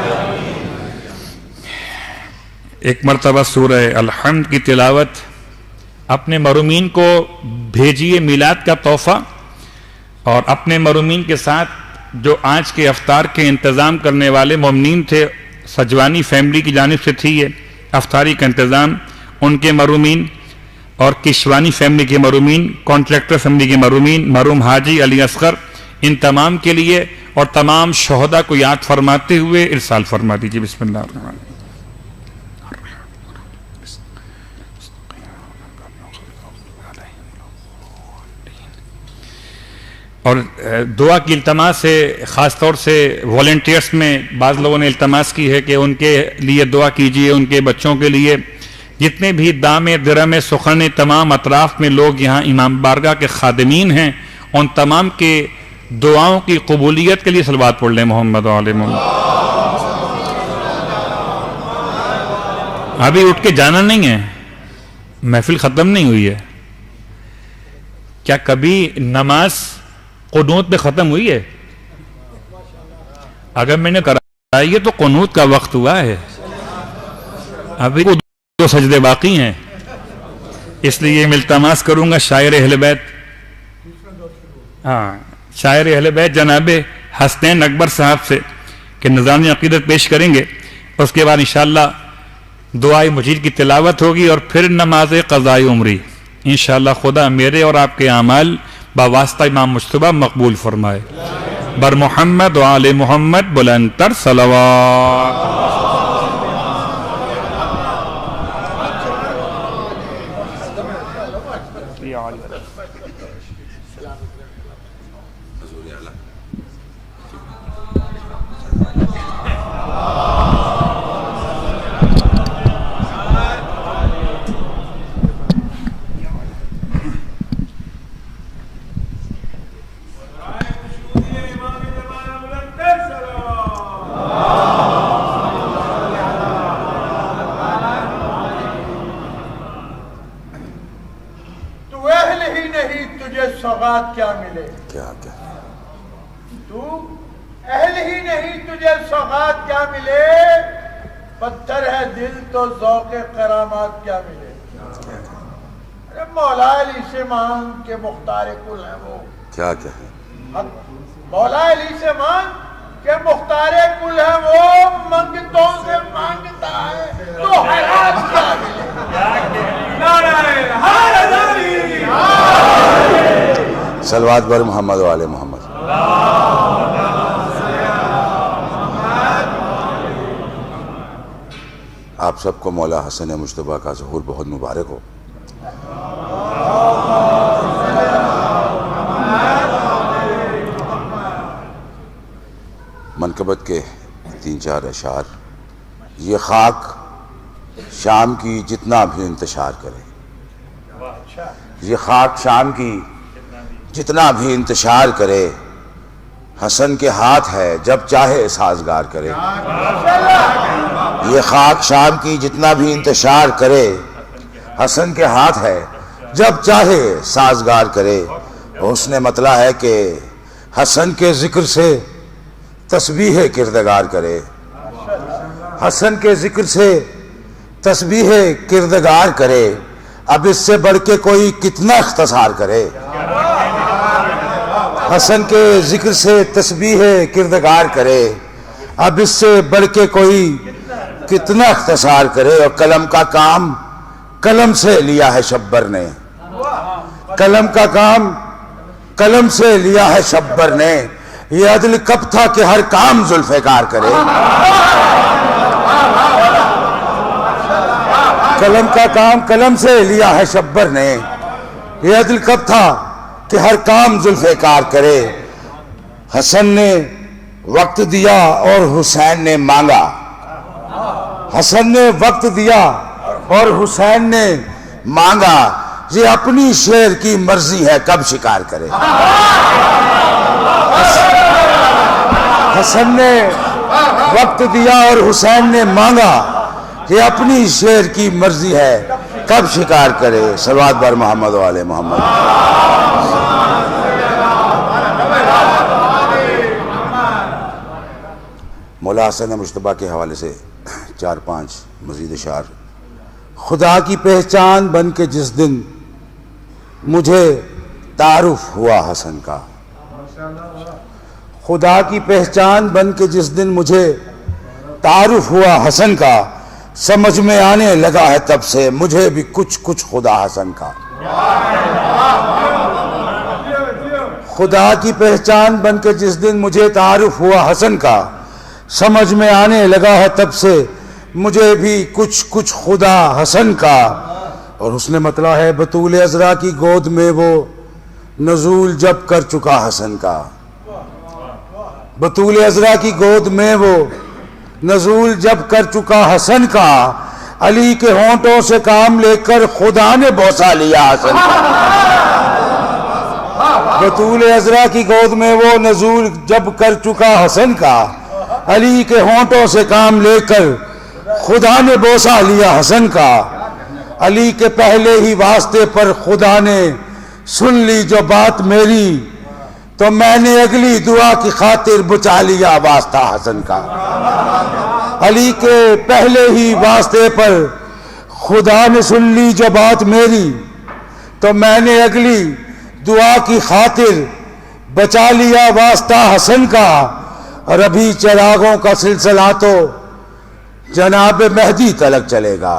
ایک مرتبہ سورہ الحمد کی تلاوت اپنے مرحومین کو بھیجیے میلاد کا تحفہ, اور اپنے مرحومین کے ساتھ جو آج کے افطار کے انتظام کرنے والے مومنین تھے, سجوانی فیملی کی جانب سے تھی یہ افطاری کا انتظام, ان کے مرحومین اور کشوانی فیملی کے مرحومین, کانٹریکٹر فیملی کے مرحومین, مرحوم حاجی علی اصغر, ان تمام کے لیے اور تمام شہداء کو یاد فرماتے ہوئے ارسال فرما دیجیے. بسم اللہ الرحمن الرحیم. اور دعا کی التماس ہے, خاص طور سے والنٹیئرز میں بعض لوگوں نے التماس کی ہے کہ ان کے لیے دعا کیجیے, ان کے بچوں کے لیے. جتنے بھی دامے درمے سخنے تمام اطراف میں لوگ یہاں امام بارگاہ کے خادمین ہیں, ان تمام کے دعاؤں کی قبولیت کے لیے صلوات پڑھ لیں. محمد و آل محمد. ابھی اٹھ کے جانا نہیں ہے, محفل ختم نہیں ہوئی ہے. کیا کبھی نماز قنوت میں ختم ہوئی ہے؟ اگر میں نے کرائی ہے تو قنوت کا وقت ہوا ہے، ابھی 2 سجدے باقی ہیں، اس لیے میں التماس کروں گا شاعر اہل بیت، شاعر اہل بیت جناب حسنین اکبر صاحب سے کہ نذران عقیدت پیش کریں گے، اس کے بعد انشاءاللہ دعائے مجید کی تلاوت ہوگی اور پھر نماز قضاء عمری انشاءاللہ خدا میرے اور آپ کے اعمال بواسطہ امام مجتبیٰ مقبول فرمائے۔ بر محمد و آل محمد بلند تر صلوات۔ سوغات کیا ملے، کیا کیا تو اہل ہی نہیں تجھے سوغات کیا ملے، پتھر ہے دل تو ذوق کرامات کیا ملے۔ ارے مولا علی سے مانگ کے مختار کل ہے وہ، کیا کیا ہے، مولا علی سے مانگ کہ مختار کل ہے وہ، منگتوں سے مانگتا ہے تو حیرات کیا ملے۔ صلوات بر محمد و آل محمد۔ آپ سب کو مولا حسن مجتبیٰ کا ظہور بہت مبارک ہو۔ منقبت کے 3-4 اشعار، یہ خاک شام کی جتنا بھی انتشار کرے، یہ خاک شام کی جتنا بھی انتشار کرے، حسن کے ہاتھ ہے جب چاہے سازگار کرے۔ یہ خاک شام کی جتنا بھی انتشار کرے، حسن کے ہاتھ ہے جب چاہے سازگار کرے۔ حسن مطلع ہے کہ حسن کے ذکر سے تسبیح کردگار کرے، حسن کے ذکر سے تسبیح کردگار کرے، اب اس سے بڑھ کے کوئی کتنا اختصار کرے۔ حسن کے ذکر سے تسبیح کردگار کرے، اب اس سے بڑھ کے کوئی کتنا اختصار کرے۔ اور قلم کا کام قلم سے لیا ہے شبر نے، قلم کا کام قلم سے لیا ہے شبر نے، یہ عدل کب تھا کہ ہر کام ذوالفقار کرے۔ قلم کا کام قلم سے لیا ہے شبر نے، یہ عدل کب تھا کہ ہر کام ذوالفقار کرے۔ حسن نے وقت دیا اور حسین نے مانگا، حسن نے وقت دیا اور حسین نے مانگا، یہ اپنی شیر کی مرضی ہے کب شکار کرے۔ حسن نے وقت دیا اور حسین نے مانگا، یہ اپنی شیر کی مرضی ہے کب شکار کرے۔ صلوات بر محمد و آل محمد۔ مولا حسن مجتبیٰ کے حوالے سے 4-5 مزید اشعار۔ خدا کی پہچان بن کے جس دن مجھے تعارف ہوا حسن کا، خدا کی پہچان بن کے جس دن مجھے تعارف ہوا حسن کا، سمجھ میں آنے لگا ہے تب سے مجھے بھی کچھ کچھ خدا حسن کا۔ خدا کی پہچان بن کے جس دن مجھے تعارف ہوا حسن کا، سمجھ میں آنے لگا ہے تب سے مجھے بھی کچھ کچھ خدا حسن کا۔ اور حسن مطلع ہے بطول عذرا کی گود میں وہ نزول جب کر چکا حسن کا، بطول عذرا کی گود میں وہ نزول جب کر چکا حسن کا، علی کے ہونٹوں سے کام لے کر خدا نے بوسہ لیا حسن کا۔ بطول عذرا کی گود میں وہ نزول جب کر چکا حسن کا، علی کے ہونٹوں سے کام لے کر خدا نے بوسہ لیا حسن کا۔ علی کے پہلے ہی واسطے پر خدا نے سن لی جو بات میری، تو میں نے اگلی دعا کی خاطر بچا لیا واسطہ حسن کا۔ علی کے پہلے ہی واسطے پر خدا نے سن لی جو بات میری، تو میں نے اگلی دعا کی خاطر بچا لیا واسطہ حسن کا۔ اور ابھی چراغوں کا سلسلہ تو جناب مہدی تلک چلے گا۔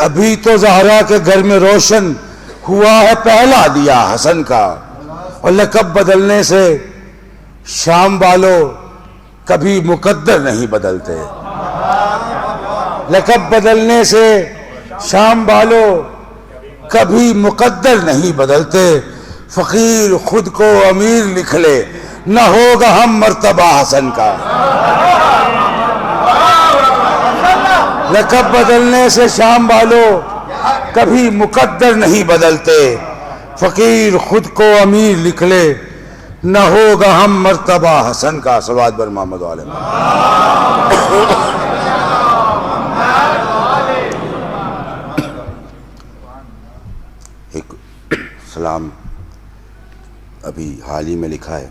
ابھی تو زہرا کے گھر میں روشن ہوا ہے پہلا دیا حسن کا، اور لقب بدلنے سے شام والوں کبھی مقدر نہیں بدلتے۔ لقب بدلنے سے شام والوں کبھی مقدر نہیں بدلتے۔ فقیر خود کو امیر لکھ لے، نہ ہوگا ہم مرتبہ حسن کا۔ لقب بدلنے سے شام والوں کبھی مقدر نہیں بدلتے۔ فقیر خود کو امیر لکھ لے، نہ ہوگا ہم مرتبہ حسن کا۔ صلوات بر محمد علیہ۔ ایک سلام ابھی حال ہی میں لکھا ہے،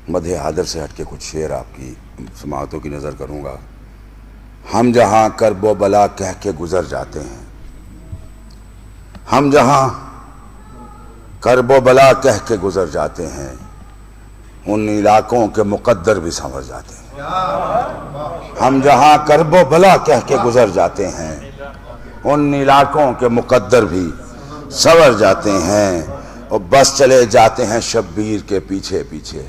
مدح حاضر سے ہٹ کے کچھ شعر آپ کی سماعتوں کی نظر کروں گا۔ ہم جہاں کرب و بلا کہہ کے گزر جاتے ہیں، ہم جہاں کرب و بلا کہہ کے گزر جاتے ہیں، ان علاقوں کے مقدر بھی سنور جاتے ہیں۔ ہم جہاں کرب و بلا کہہ کے گزر جاتے ہیں، ان علاقوں کے مقدر بھی سنور جاتے ہیں، اور بس چلے جاتے ہیں شبیر کے پیچھے پیچھے۔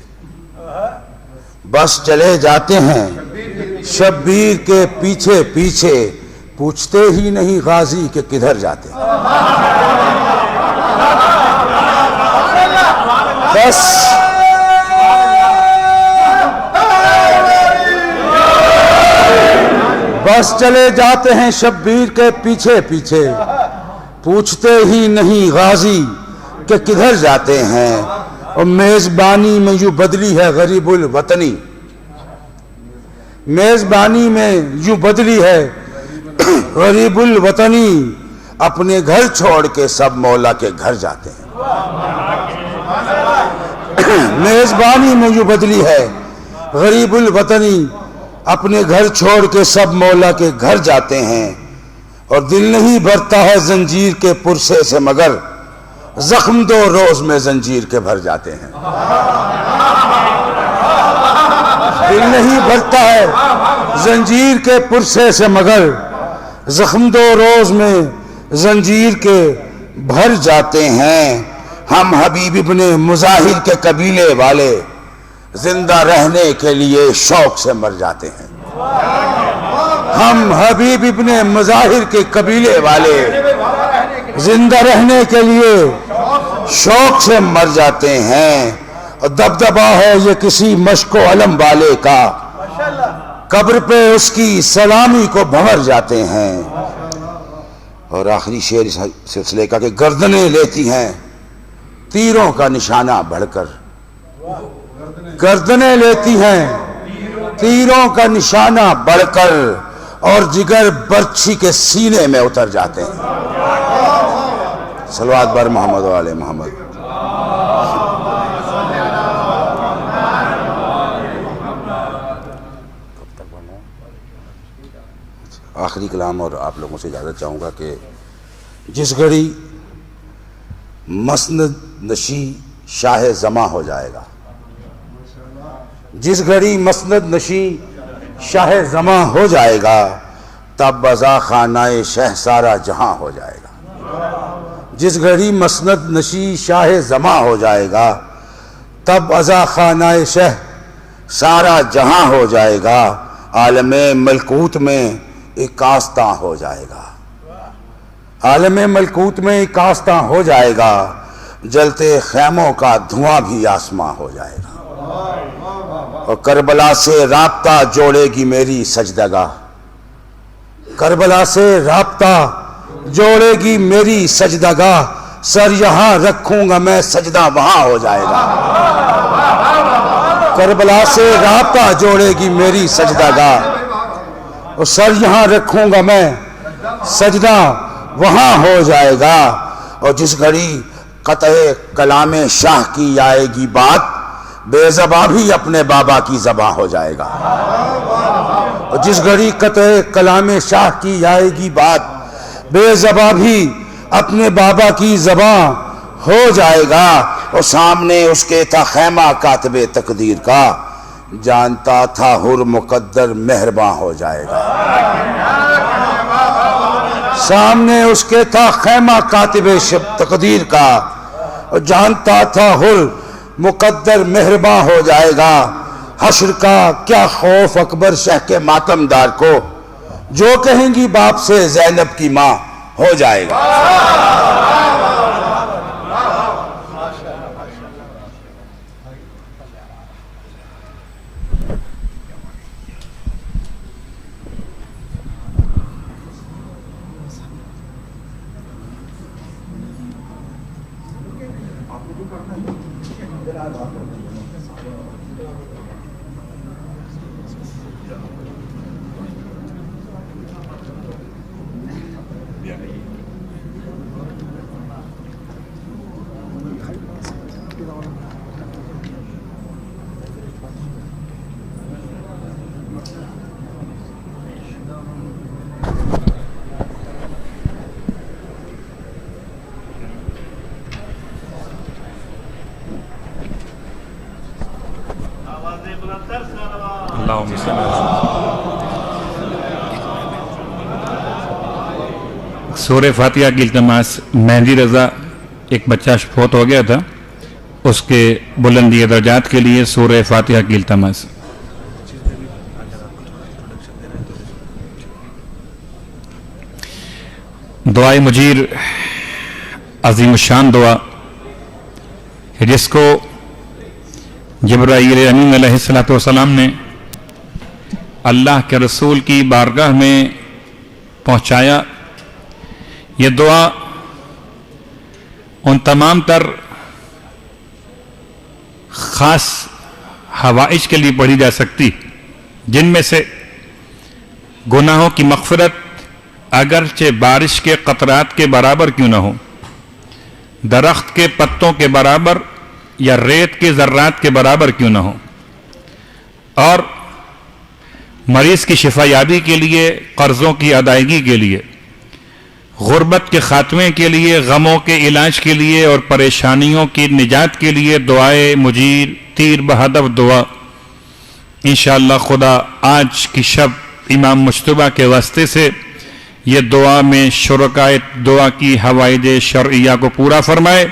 بس چلے جاتے ہیں شبیر کے پیچھے پیچھے، پوچھتے ہی نہیں غازی کہ کدھر جاتے ہیں۔ بس چلے جاتے ہیں شبیر کے پیچھے پیچھے، پوچھتے ہی نہیں غازی کہ کدھر جاتے ہیں۔ اور میزبانی میں یوں بدلی ہے غریب الوطنی، میزبانی میں یوں بدلی ہے غریب الوطنی، اپنے گھر چھوڑ کے سب مولا کے گھر جاتے ہیں۔ میزبانی میں یوں بدلی ہے غریب الوطنی، اپنے گھر چھوڑ کے سب مولا کے گھر جاتے ہیں۔ اور دل نہیں بھرتا ہے زنجیر کے پرسے سے، مگر زخم دو روز میں زنجیر کے بھر جاتے ہیں۔ دل نہیں بھرتا ہے زنجیر کے پرسے سے، مگر زخم دو روز میں زنجیر کے بھر جاتے ہیں۔ ہم حبیب ابن مظاہر کے قبیلے والے زندہ رہنے کے لیے شوق سے مر جاتے ہیں۔ ہم حبیب ابن مظاہر کے قبیلے والے زندہ رہنے کے لیے شوق سے مر جاتے ہیں۔ اور دبدبا ہے یہ کسی مشک و علم والے کا، قبر پہ اس کی سلامی کو بھنور جاتے ہیں۔ اور آخری شعر اس سلسلے کا کہ گردنیں لیتی ہیں تیروں کا نشانہ بڑھ کر، گردنیں لیتی ہیں تیروں کا نشانہ بڑھ کر، اور جگر برچھی کے سینے میں اتر جاتے ہیں۔ صلوات بر محمد و آل محمد۔ آخری کلام اور آپ لوگوں سے اجازت چاہوں گا کہ جس گھڑی مسند نشی شاہ زماں ہو جائے گا، جس گھڑی مسند نشی شاہ زماں ہو جائے گا، تب بزا خانہ شہ سارا جہاں ہو جائے گا۔ جس گھڑی مسند نشی شاہ زماں ہو جائے گا، تب ازا خانہ شہ سارا جہاں ہو جائے گا۔ عالم ملکوت میں ایک آستاں ہو جائے گا، عالم ملکوت میں ایک آستاں ہو جائے گا، جلتے خیموں کا دھواں بھی آسماں ہو جائے گا۔ اور کربلا سے رابطہ جوڑے گی میری سجدگاہ، کربلا سے رابطہ جوڑے گی میری سجدگاہ، سر یہاں رکھوں گا میں سجدہ وہاں ہو جائے گا۔ کربلا سے رابطہ جوڑے گی میری سجدگاہ، اور سر یہاں رکھوں گا میں سجدہ وہاں ہو جائے گا۔ اور جس گھڑی قطع کلام شاہ کی آئے گی بات، بے زباں بھی اپنے بابا کی زباں ہو جائے گا۔ اور جس گھڑی قطع کلام شاہ کی آئے گی بات، بے زباں بھی اپنے بابا کی زباں ہو جائے گا۔ اور سامنے اس کے تھا خیمہ کاتب تقدیر کا، جانتا تھا حر مقدر مہرباں ہو جائے گا۔ سامنے اس کے تھا خیمہ کاتب تقدیر کا، اور جانتا تھا حر مقدر مہرباں ہو جائے گا۔ حشر کا کیا خوف اکبر شہ کے ماتم دار کو، جو کہیں گی باپ سے زینب کی ماں ہو جائے گا۔ اللہم صلی اللہ سورہ فاتحہ کی التماس۔ مہندی رضا ایک بچہ فوت ہو گیا تھا، اس کے بلندی درجات کے لیے سورہ فاتحہ کی التماس۔ دعائے مجیر عظیم الشان دعا ہے، جس کو جبرائیل امین علیہ السلام نے اللہ کے رسول کی بارگاہ میں پہنچایا۔ یہ دعا ان تمام تر خاص حوائج کے لیے پڑھی جا سکتی، جن میں سے گناہوں کی مغفرت اگرچہ بارش کے قطرات کے برابر کیوں نہ ہو، درخت کے پتوں کے برابر یا ریت کے ذرات کے برابر کیوں نہ ہو، اور مریض کی شفا یابی کے لیے، قرضوں کی ادائیگی کے لیے، غربت کے خاتمے کے لیے، غموں کے علاج کے لیے اور پریشانیوں کی نجات کے لیے دعائے مجیر تیر بہدف دعا انشاءاللہ خدا آج کی شب امام مجتبیٰ کے واسطے سے یہ دعا میں شرکائے دعا کی حوائج شرعیہ کو پورا فرمائے،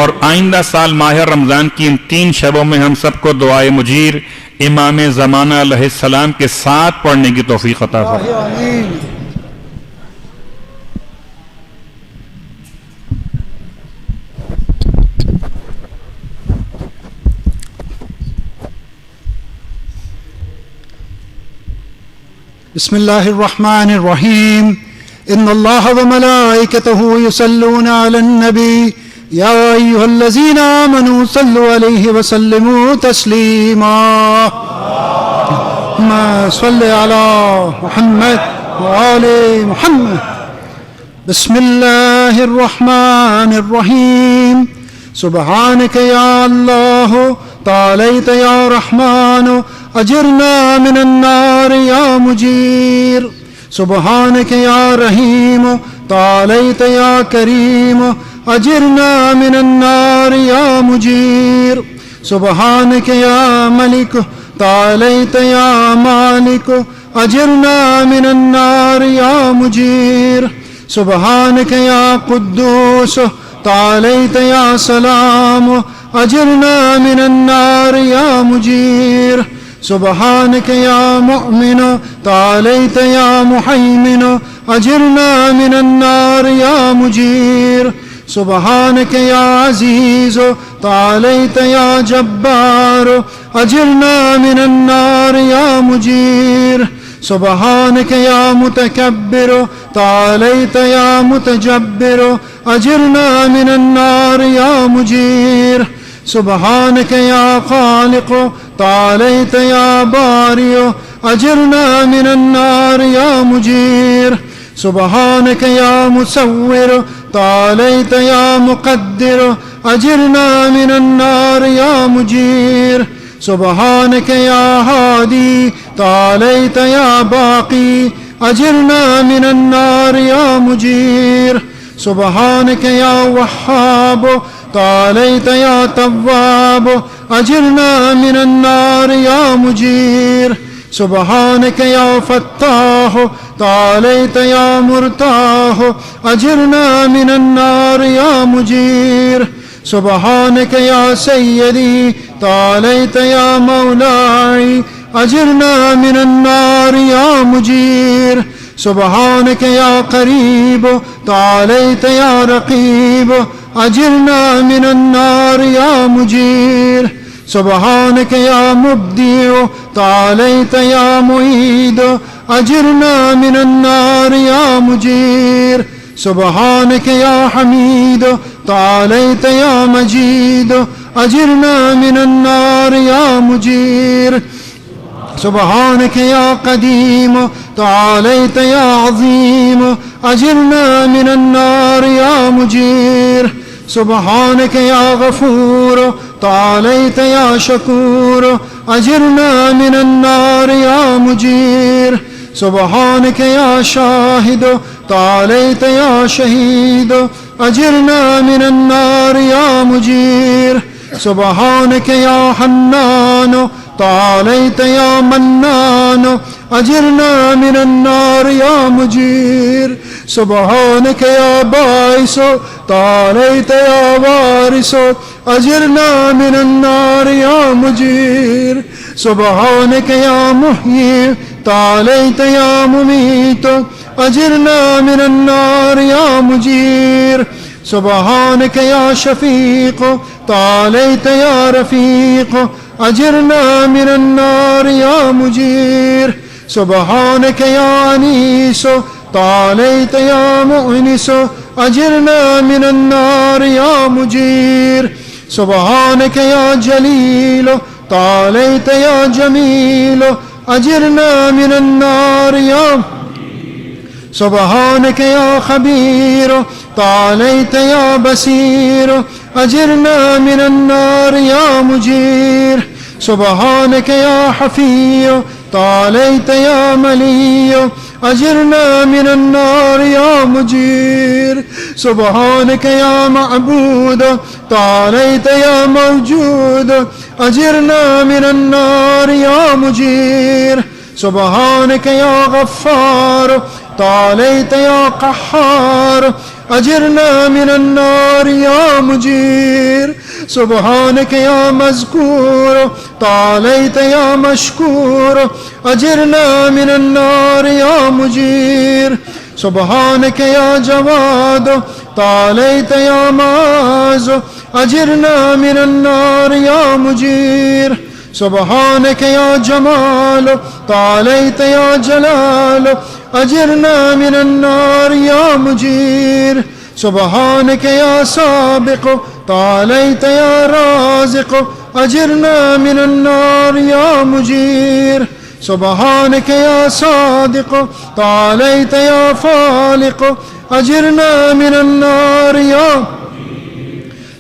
اور آئندہ سال ماہ رمضان کی ان 3 شبوں میں ہم سب کو دعائے مجیر امام زمانہ علیہ السلام کے ساتھ پڑھنے کی توفیق عطا فرمائے۔ بسم اللہ الرحمن الرحیم، ان اللہ وملائکتہ یصلون علی النبی یا ایہا الذین آمنوا صلوا علیہ وسلموا تسلیما۔ اللہم صل علی محمد وآل محمد۔ بسم اللہ الرحمن الرحیم، سبحانک یا اللہ تعالیت یا رحمان اجرنا من النار یا مجیر، سبحانک یا رحیم تعالیت یا کریم اجرنا من النار یا مجیر، سبحانک یا ملک تعالیت یا مالک اجرنا من النار یا مجیر، سبحانک یا قدوس تعالیت یا سلام اجرنا من النار یا مجیر، سبحانک یا مؤمن تعالیت یا محیمن اجرنا من النار یا مجیر، سبحانک یا عزیز تعالیت یا جبار اجرنا من النار یا مجیر، سبحانک یا متکبر تعالیت یا متجبر اجرنا من النار یا مجیر، سبحانک یا خالق تعالیت یا باری اجرنا من النار یا مجیر، سبحانك يا مصور تعاليت يا مقدر أجرنا من النار يا مجير سبحانك يا هادي تعاليت يا باقي أجرنا من النار يا مجير سبحانك يا وهاب تعاليت يا تواب أجرنا من النار يا مجير سبحانك يا فتاح تعاليت يا مرتاح أجرنا من النار يا مجير سبحانك يا سيدي تعاليت يا مولاي أجرنا من النار يا مجير سبحانك يا قريب تعاليت يا رقيب أجرنا من النار يا مجير سبحانك يا مبدع تعاليت يا معيد أجرنا من النار يا مجير سبحانك يا حميد تعاليت يا مجيد أجرنا من النار يا مجير سبحانك يا قديم تعاليت يا عظيم أجرنا من النار يا مجير سبحانك يا غفور تعاليت يا شكور أجرنا من النار يا مجير سبحانك يا شاهد تعاليت يا شهيد أجرنا من النار يا مجير سبحانك يا حنان تعاليت يا منان أجرنا من النار يا مجير سبحانك يا باعث تعاليت يا وارث أجرنا من النار يا مجير سبحانك يا محيي تعاليت يا مميت أجرنا من النار يا مجير سبحانك يا شفيق تعاليت يا رفيق أجرنا من النار يا مجير سبحانك يا أنيس تعاليت يا مؤنس أجرنا من النار يا مجير سبحانك يا جليل تعاليت يا جميل أجرنا من النار يا سبحانك يا خبير تعاليت يا بصير أجرنا من النار يا مجير سبحانك يا حفي تعاليت يا ملي أجرنا من النار يا مجير سبحانك يا معبود تعاليت يا موجود أجرنا من النار يا مجير سبحانك يا غفار تعاليت يا قهار أجرنا من النار يا مجير سبحانك يا مذكور تعاليت يا مشكور أجرنا من النار يا مجير سبحانك يا جواد تعاليت يا معاذ أجرنا من النار يا مجير سبحانك يا جمال تعاليت يا جلال أجرنا من النار يا مجير سبحانك يا سابق تعاليت يا رازق أجرنا من النار يا مجير سبحانك يا صادق تعاليت يا فالق أجرنا من النار يا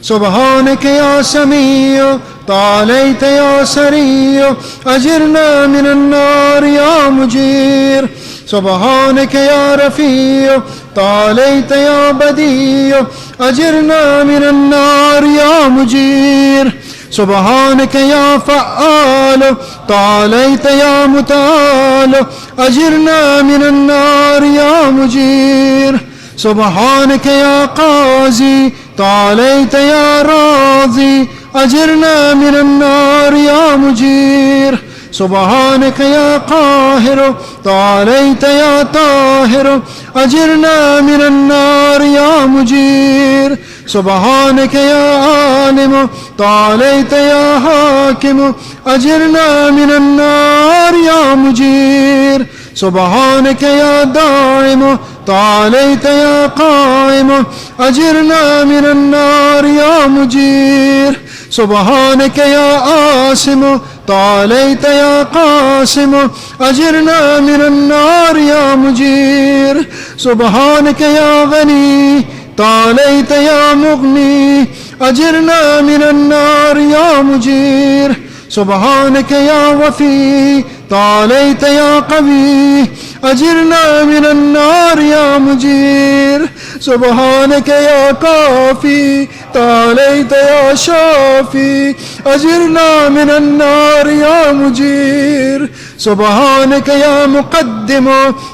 سبحانك يا سميع تعاليت يا سريع أجرنا من النار يا مجير سبحانك يا رفيع تعاليت يا بديع أجرنا من النار يا مجير سبحانك يا فعال تعاليت يا متعال أجرنا من النار يا مجير سبحانك يا قاضي تعاليت يا راضي أجرنا من النار يا مجير سبحانك يا قاهر تعاليت يا طاهر أجرنا من النار يا مجير سبحانك يا عالم تعاليت يا حاكم أجرنا من النار يا مجير سبحانك يا دائم تعاليت يا قائم أجرنا من النار يا مجير سبحانك يا عاصم تعاليت يا قاسم أجرنا من النار يا مجير سبحانك يا غني تعاليت يا مغني أجرنا من النار يا مجير سبحانك يا وفي تعاليت يا قوي أجرنا من النار يا مجير سبحانك يا كافي تعاليت يا شافي أجرنا من النار يا مجير سبحانك يا مقدم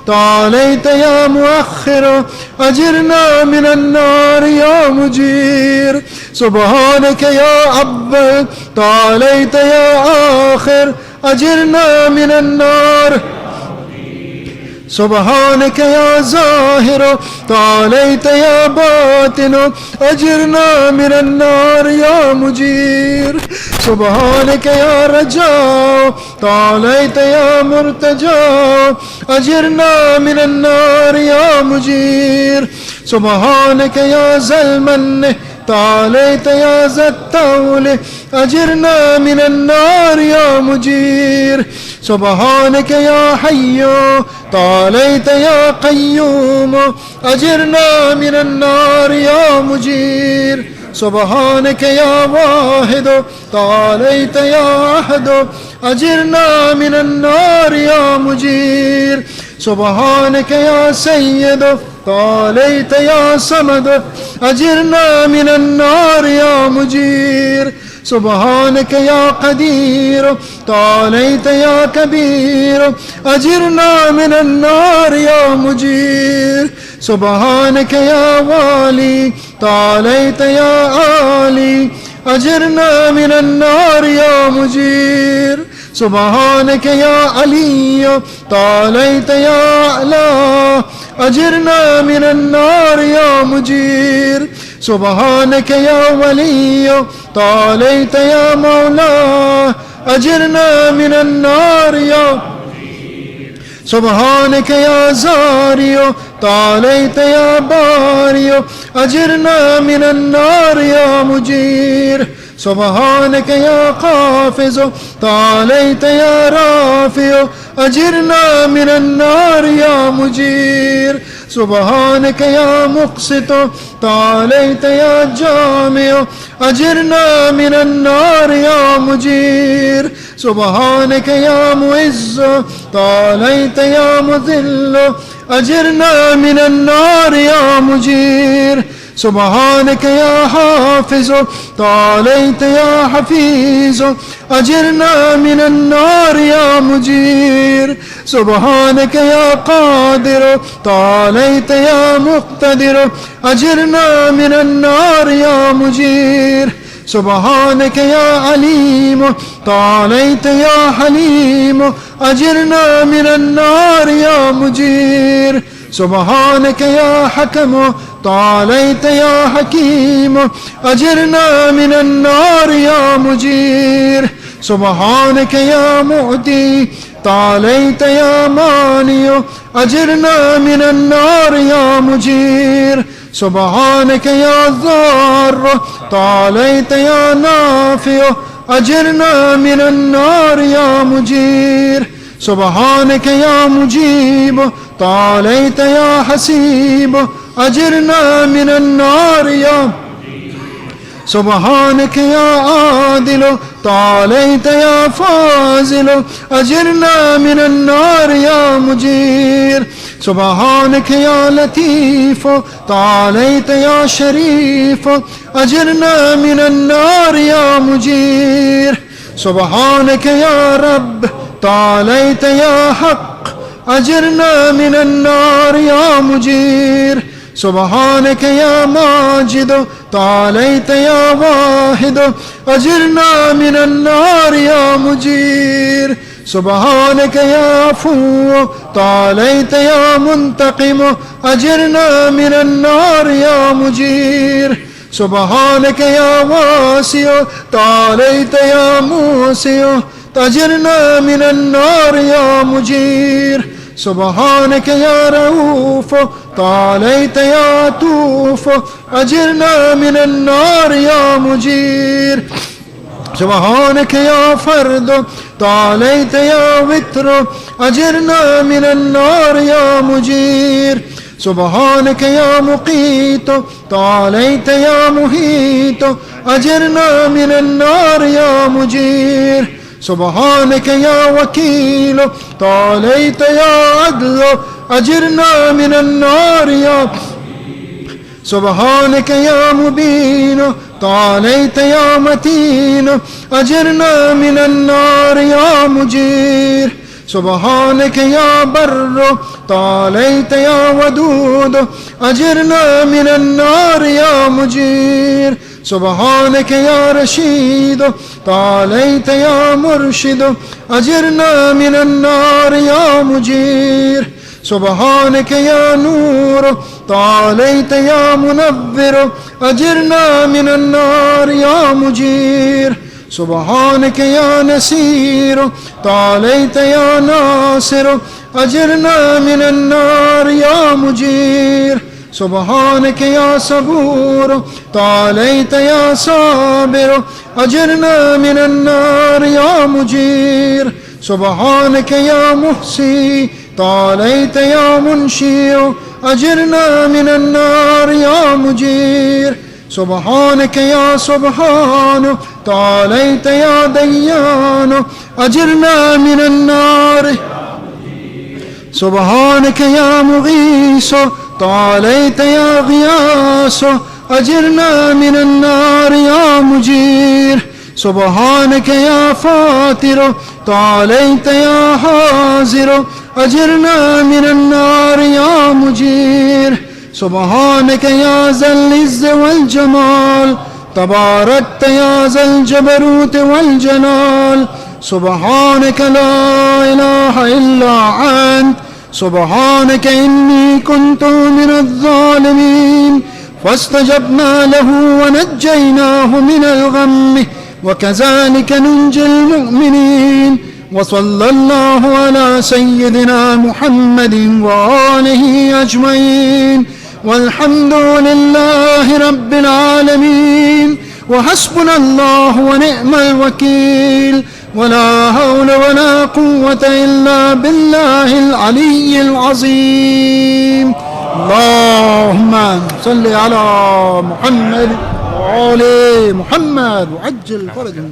تعاليت يا مؤخر أجرنا من النار يا مجير سبحانك يا أب تعاليت يا آخر أجرنا من النار سبحانك يا ظاهر تعاليت يا باطن أجرنا من النار يا مجير سبحانك يا رجاء تعاليت يا مرتجى أجرنا من النار يا مجير سبحانك يا ذا المن تعاليت يا ذا الطول أجرنا من النار يا مجير سبحانك يا حي تعاليت يا قيوم أجرنا من النار يا مجير سبحانك يا واحد تعاليت يا أحد أجرنا من النار يا مجير سبحانك يا سيد تعاليت يا صمد أجرنا من النار يا مجير سبحانك يا قدير تعاليت يا كبير أجرنا من النار يا مجير سبحانك يا والي تعاليت يا عالي أجرنا من النار يا مجير سبحانك يا علي تعاليت يا أعلى أجرنا من النار يا مجير سبحانك يا ولي تعاليت يا مولاه أجرنا من النار يا سبحانك يا زاري تعاليت يا باري أجرنا من النار يا مجير سبحانك يا قافز تعاليت يا رافع أجرنا من النار يا مجير سبحانك يا مقسط تعاليت يا جامع أجرنا من النار يا مجير سبحانك يا معز تعاليت يا مذل أجرنا من النار يا مجير سبحانك يا حافظ تعاليت يا حفيظ أجرنا من النار يا مجير سبحانك يا قادر تعاليت يا مقتدر أجرنا من النار يا مجير سبحانك يا عليم تعاليت يا حليم أجرنا من النار يا مجير سبحانك يا حكم تعاليت يا حكيم أجرنا من النار يا مجير سبحانك يا معدي تعاليت يا ماني أجرنا من النار يا مجير سبحانك يا ضار تعاليت يا نافع أجرنا من النار يا مجير سبحانك يا مجيب تعاليت يا حسيب أجرنا من النار يا سبحانك يا عادل تعاليت يا فاضل أجرنا من النار يا مجير سبحانك يا لطيف تعاليت يا شريف أجرنا من النار يا مجير سبحانك يا رب تعاليت يا حق أجرنا من النار يا مجير سبحانك يا ماجد تعاليت يا واحد أجرنا من النار يا مجير سبحانك يا عفو تعاليت يا منتقم أجرنا من النار يا مجير سبحانك يا واسع تعاليت يا موسع أجرنا من النار يا مجير سبحانك يا رؤوف تعاليت يا عطوف أجرنا من النار يا مجير سبحانك يا فرد تعاليت يا وتر أجرنا من النار يا مجير سبحانك يا مقيت تعاليت يا محيط أجرنا من النار يا مجير سبحانك يا وكيل تعاليت يا عدل أجرنا من النار يا سبحانك يا مبين تعاليت يا متين أجرنا من النار يا مجير سبحانك يا بر تعاليت يا ودود أجرنا من النار يا مجير سبحانك يا رشيد تعاليت يا مرشد أجرنا من النار يا مجير سبحانك يا نور تعاليت يا منور أجرنا من النار يا مجير سبحانك يا نسير تعاليت يا ناصر أجرنا من النار يا مجير سبحانك يا صبور تعاليت يا صابر أجرنا من النار يا مجير سبحانك يا محصي تعاليت يا منشي أجرنا من النار يا مجير سبحانك يا سبحان تعاليت يا ديان أجرنا من النار سبحانك يا مغيث تعاليت يا غياث أجرنا من النار يا مجير سبحانك يا فاتر تعاليت يا حاضر أجرنا من النار يا مجير سبحانك يا ذا العز والجمال تباركت يا ذا الجبروت والجلال سبحانك لا إله إلا أنت سبحانك إني كنت من الظالمين فاستجبنا له ونجيناه من الغم وكذلك ننجي المؤمنين وصلى الله على سيدنا محمد وآله أجمعين والحمد لله رب العالمين وحسبنا الله ونعم الوكيل ولا حول ولا قوة إلا بالله العلي العظيم اللهم صل على محمد وآل محمد وعجل فرجهم